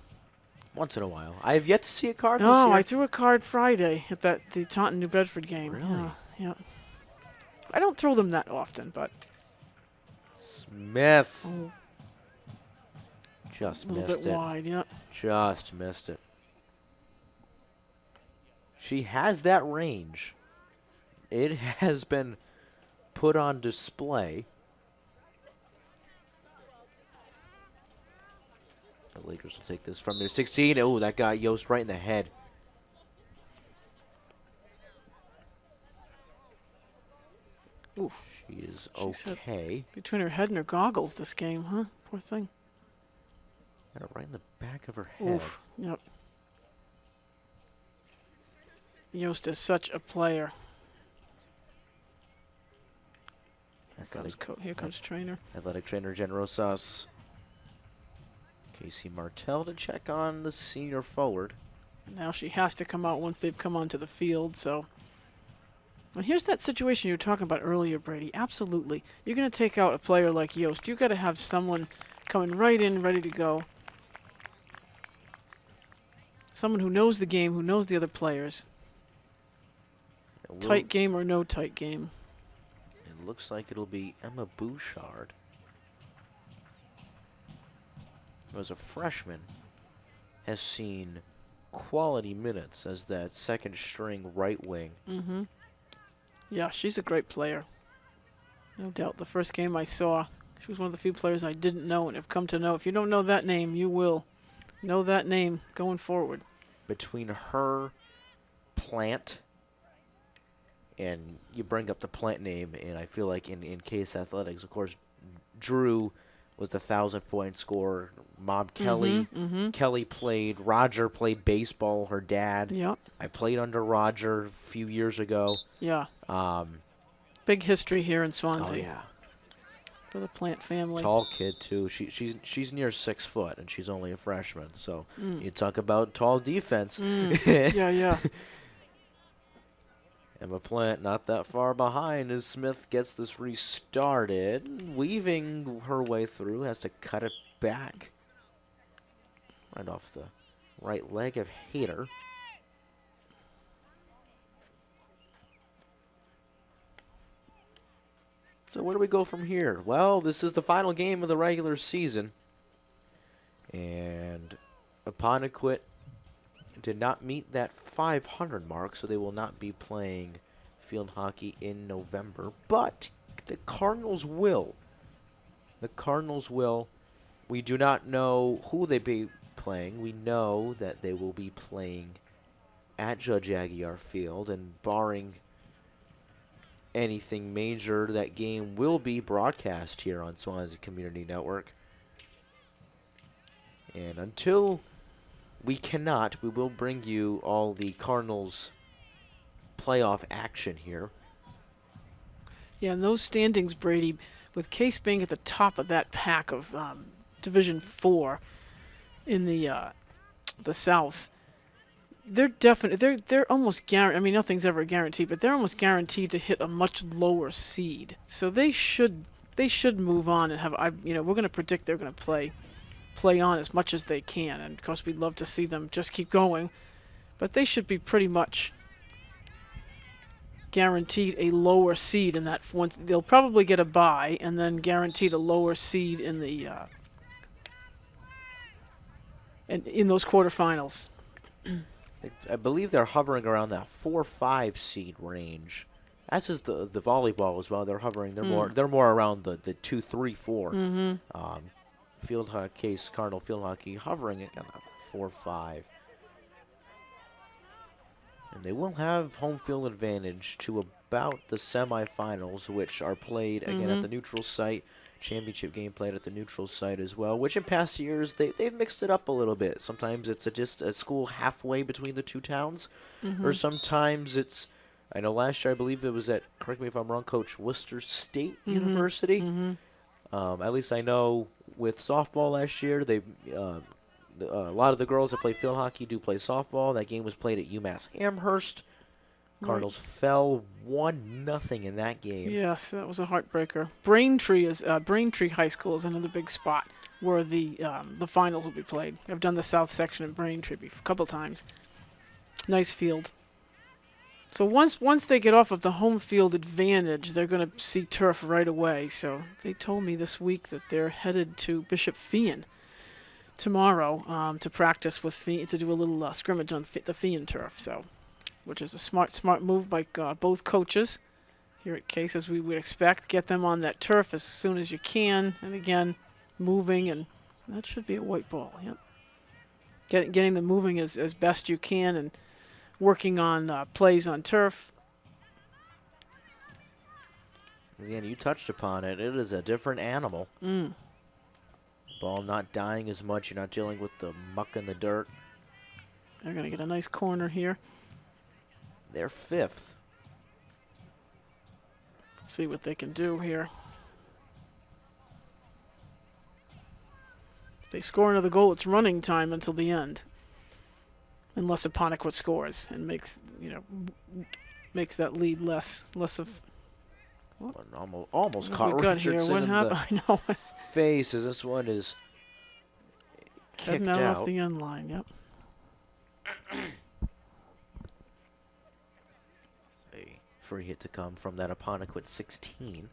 Once in a while. I have yet to see a card this No, year. I threw a card Friday at the Taunton New Bedford game. Really? Yeah. I don't throw them that often, but... Smith. Oh, Just a little missed bit it. wide, yeah. Just missed it. She has that range. It has been put on display. The Lakers will take this from their 16. Oh, that got Yost right in the head. Oof. She is She's had okay. between her head and her goggles this game, huh? Poor thing. Got it right in the back of her head. Oof. Yep. Yost is such a player. Here comes trainer. Athletic trainer Jen Rosas. Casey Martell to check on the senior forward. Now she has to come out once they've come onto the field. So, and here's that situation you were talking about earlier, Brady. Absolutely, you're going to take out a player like Yost. You got to have someone coming right in, ready to go. Someone who knows the game, who knows the other players. Tight game or no tight game. It looks like it'll be Emma Bouchard. Who, as a freshman, has seen quality minutes as that second string right wing. Mm-hmm. Yeah, she's a great player. No doubt. The first game I saw, she was one of the few players I didn't know and have come to know. If you don't know that name, you will know that name going forward. Between her, Plant, and you bring up the Plant name, and I feel like in Case Athletics, of course, Drew was the 1,000-point scorer. Mom Kelly. Kelly played. Roger played baseball. Her dad. Yep. I played under Roger a few years ago. Yeah. Um, Big history here in oh Swansea yeah. for the Plant family. Tall kid too. She's near 6 foot and she's only a freshman. So you talk about tall defense. Yeah. Emma Plant not that far behind as Smith gets this restarted. Weaving her way through, has to cut it back. Right off the right leg of Hayter. So where do we go from here? Well, this is the final game of the regular season. And Apponequet did not meet that 500 mark, so they will not be playing field hockey in November. But the Cardinals will. The Cardinals will. We do not know who they be playing. We know that they will be playing at Judge Aguiar Field, and barring anything major, that game will be broadcast here on Swansea Community Network. And until we cannot, we will bring you all the Cardinals playoff action here. Yeah, and those standings, Brady, with Case being at the top of that pack of Division 4 in the South, they're almost guaranteed. I mean, nothing's ever guaranteed, but they're almost guaranteed to hit a much lower seed. So they should move on and have. We're going to predict they're going to play on as much as they can, and of course we'd love to see them just keep going, but they should be pretty much guaranteed a lower seed in that. Once they'll probably get a bye, and then guaranteed a lower seed in the in those quarterfinals. I believe they're hovering around that 4-5 seed range. As is the volleyball as well. They're hovering. They're more around the 2-3-4. Field hockey, Case Cardinal field hockey hovering at 4-5. And they will have home field advantage to about the semifinals, which are played again at the neutral site. Championship game played at the neutral site as well, which in past years they've mixed it up a little bit. Sometimes it's just a school halfway between the two towns, or sometimes it's, I know last year I believe it was at, correct me if I'm wrong, Coach, Worcester State University. At least I know with softball last year, a lot of the girls that play field hockey do play softball. That game was played at UMass Amherst. Cardinals fell 1-0 in that game. Yes, that was a heartbreaker. Braintree High School is another big spot where the finals will be played. I've done the South section in Braintree a couple times. Nice field. So once they get off of the home field advantage, they're going to see turf right away. So they told me this week that they're headed to Bishop Feehan tomorrow to practice with Feehan, to do a little scrimmage on the Feehan turf. So, which is a smart move by both coaches here at Case, as we would expect. Get them on that turf as soon as you can, and again, moving, and that should be a white ball. Yep. Getting them moving as best you can, and working on plays on turf. Again, you touched upon it. It is a different animal. Ball not dying as much. You're not dealing with the muck and the dirt. They're going to get a nice corner here. They're 5th. Let's see what they can do here. If they score another goal, it's running time until the end. Unless Apponequet scores and makes that lead less of. Almost caught Richardson in the face as this one is kicked out. Off the end line, yep. A free hit to come from that Apponequet 16.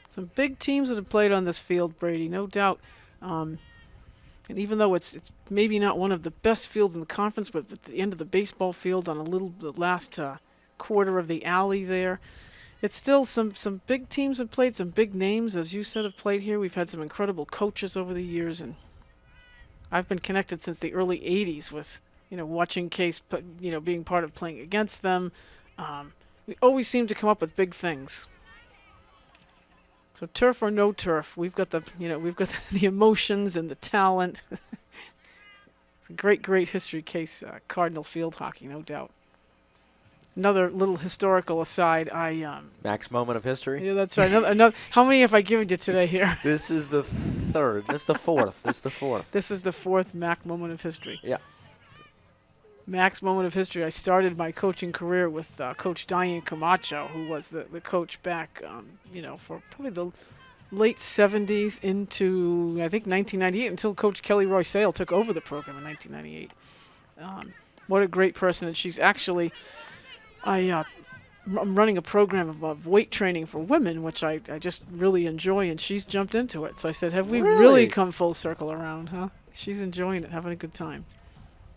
Some big teams that have played on this field, Brady, no doubt. And even though it's maybe not one of the best fields in the conference, but at the end of the baseball field on the last quarter of the alley there, it's still some big teams have played, some big names, as you said, have played here. We've had some incredible coaches over the years, and I've been connected since the early 80s with, watching Case, being part of playing against them, We always seem to come up with big things. So turf or no turf, we've got the emotions and the talent. It's a great, great history case, Cardinal field hockey, no doubt. Another little historical aside, Max moment of history? yeah, that's right. Another. How many have I given you today here? This is the third. This is the fourth. This is the fourth. This is the fourth Mac moment of history. Yeah. Mac's moment of history. I started my coaching career with Coach Diane Camacho, who was the coach back, for probably the late 70s into, I think, 1998, until Coach Kelly Roy Sale took over the program in 1998. What a great person. And she's actually, I'm running a program of weight training for women, which I just really enjoy, and she's jumped into it. So I said, have we really come full circle around, huh? She's enjoying it, having a good time.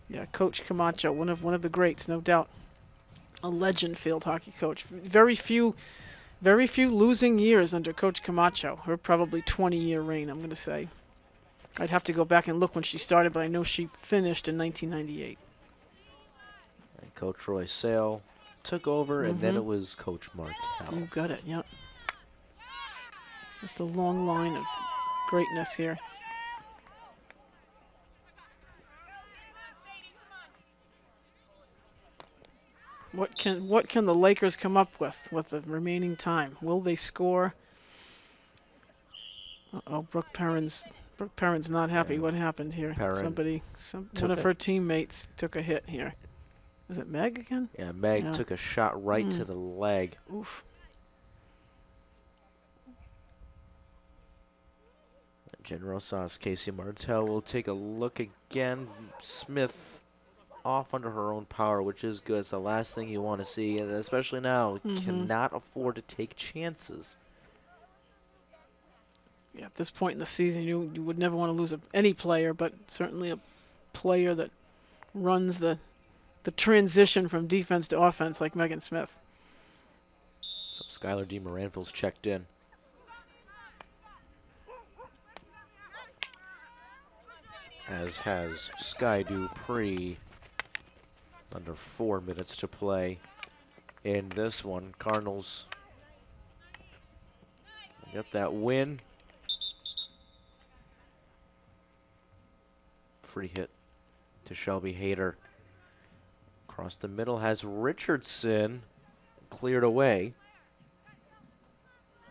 Yeah, Coach Camacho, one of the greats, no doubt. A legend field hockey coach. Very few losing years under Coach Camacho. Her probably 20-year reign, I'm going to say. I'd have to go back and look when she started, but I know she finished in 1998. And Coach Roy Sale took over, and then it was Coach Martell. You got it, yep. Just a long line of greatness here. What can the Lakers come up with the remaining time? Will they score? Uh-oh, Brooke Perrin's not happy. Yeah. What happened here? Perrin One of her teammates took a hit here. Is it Meg again? Yeah, Meg took a shot right to the leg. Oof. General Sauce, Casey Martell will take a look again. Smith off under her own power, which is good. It's the last thing you want to see, and especially now, cannot afford to take chances. Yeah, at this point in the season, you would never want to lose any player, but certainly a player that runs the transition from defense to offense like Megan Smith. So Skylar D. Moranville's checked in. As has Sky Dupree. Under 4 minutes to play in this one. Cardinals get that win. Free hit to Shelby Hayter. Across the middle has Richardson, cleared away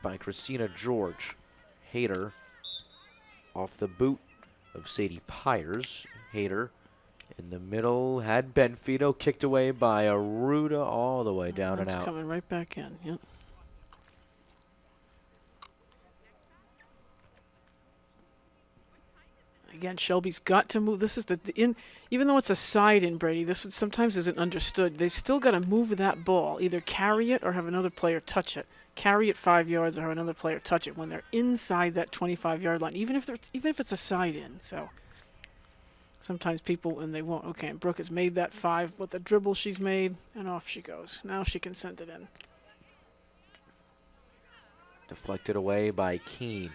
by Christina George. Hayter off the boot of Sadie Pyers. Hayter in the middle had Benfido, kicked away by Aruda all the way down and out. Coming right back in, yep. Again, Shelby's got to move. This is even though it's a side in Brady, this sometimes isn't understood. They still got to move that ball, either carry it or have another player touch it. Carry it 5 yards or have another player touch it when they're inside that 25-yard line, even if it's a side in. So sometimes people, and they won't. Okay, and Brooke has made that 5 with the dribble she's made, and off she goes. Now she can send it in. Deflected away by Keene.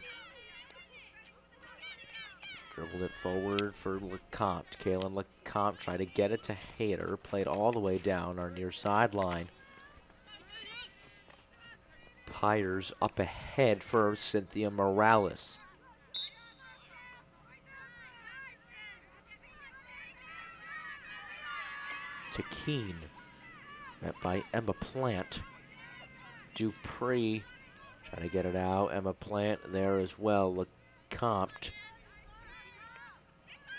Dribbled it forward for LeCompte. Kaylin LeCompte tried to get it to Hayter. Played all the way down our near sideline. Pyers up ahead for Cynthia Morales. To Keene. Met by Emma Plant. Dupree trying to get it out. Emma Plant there as well. LeCompte.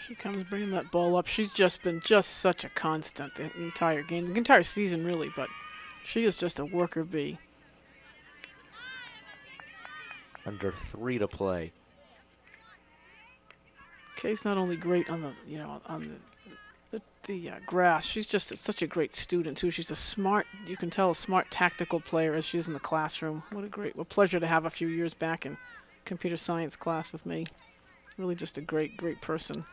She comes bringing that ball up. She's just been such a constant the entire game, the entire season really, but she is just a worker bee. Under 3 to play. Kay's not only great on the grass, she's just such a great student too. She's a smart, you can tell, a smart tactical player as she is in the classroom. What a pleasure to have a few years back in computer science class with me. Really just a great person.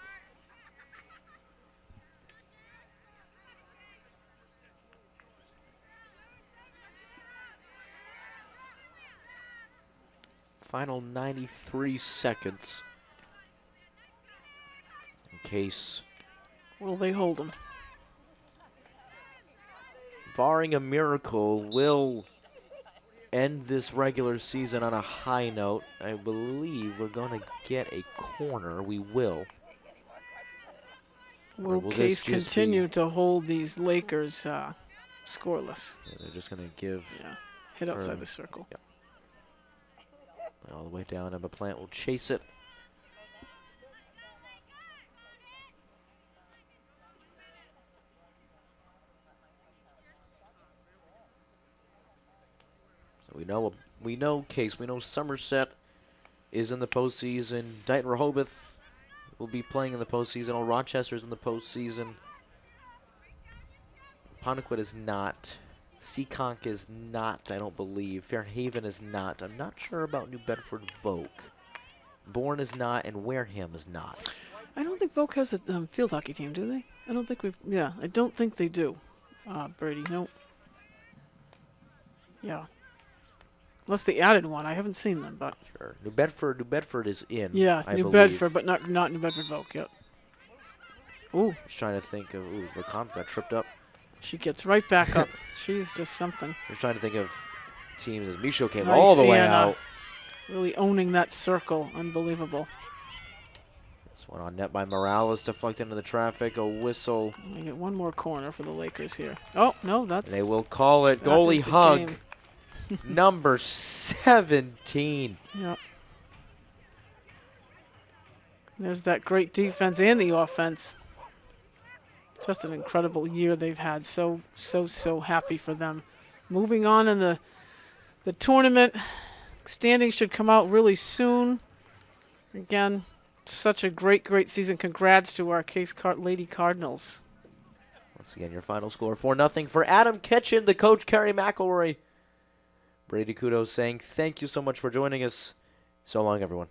Final 93 seconds. In case Will they hold him? barring a miracle, will end this regular season on a high note. I believe we're going to get a corner. We will. Will Case continue to hold these Lakers scoreless? Yeah, they're just going to give. Yeah, hit outside the circle. Yep. All the way down. Emma Plant will chase it. So we know Case. We know Somerset is in the postseason. Dighton Rehoboth will be playing in the postseason. All Rochester's in the postseason. Apponequet is not. Seekonk is not, I don't believe. Fairhaven is not. I'm not sure about New Bedford Vogue. Bourne is not, and Wareham is not. I don't think Vogue has a field hockey team, do they? I don't think I don't think they do. Brady, no. Yeah. Unless they added one. I haven't seen them, but. Sure. New Bedford is in. Yeah, I New believe. Bedford, but not New Bedford Vogue, yep. Ooh. Just trying to think of, LeCompte got tripped up. She gets right back up. She's just something. Just trying to think of teams as Michaud came Nice, all the way Anna. out. Really owning that circle. Unbelievable. This one on net by Morales, deflected into the traffic. A whistle. We get one more corner for the Lakers here. Oh, no, And that's. they will call it. that Goalie is the hug. game. Number 17. Yep. There's that great defense and the offense. Just an incredible year they've had. So happy for them. Moving on in the tournament. Standings should come out really soon. Again, such a great season. Congrats to our Lady Cardinals. Once again, your final score 4-0 for Adam Ketchin, the coach, Kerry McElroy. Brady Kudo saying thank you so much for joining us. So long, everyone.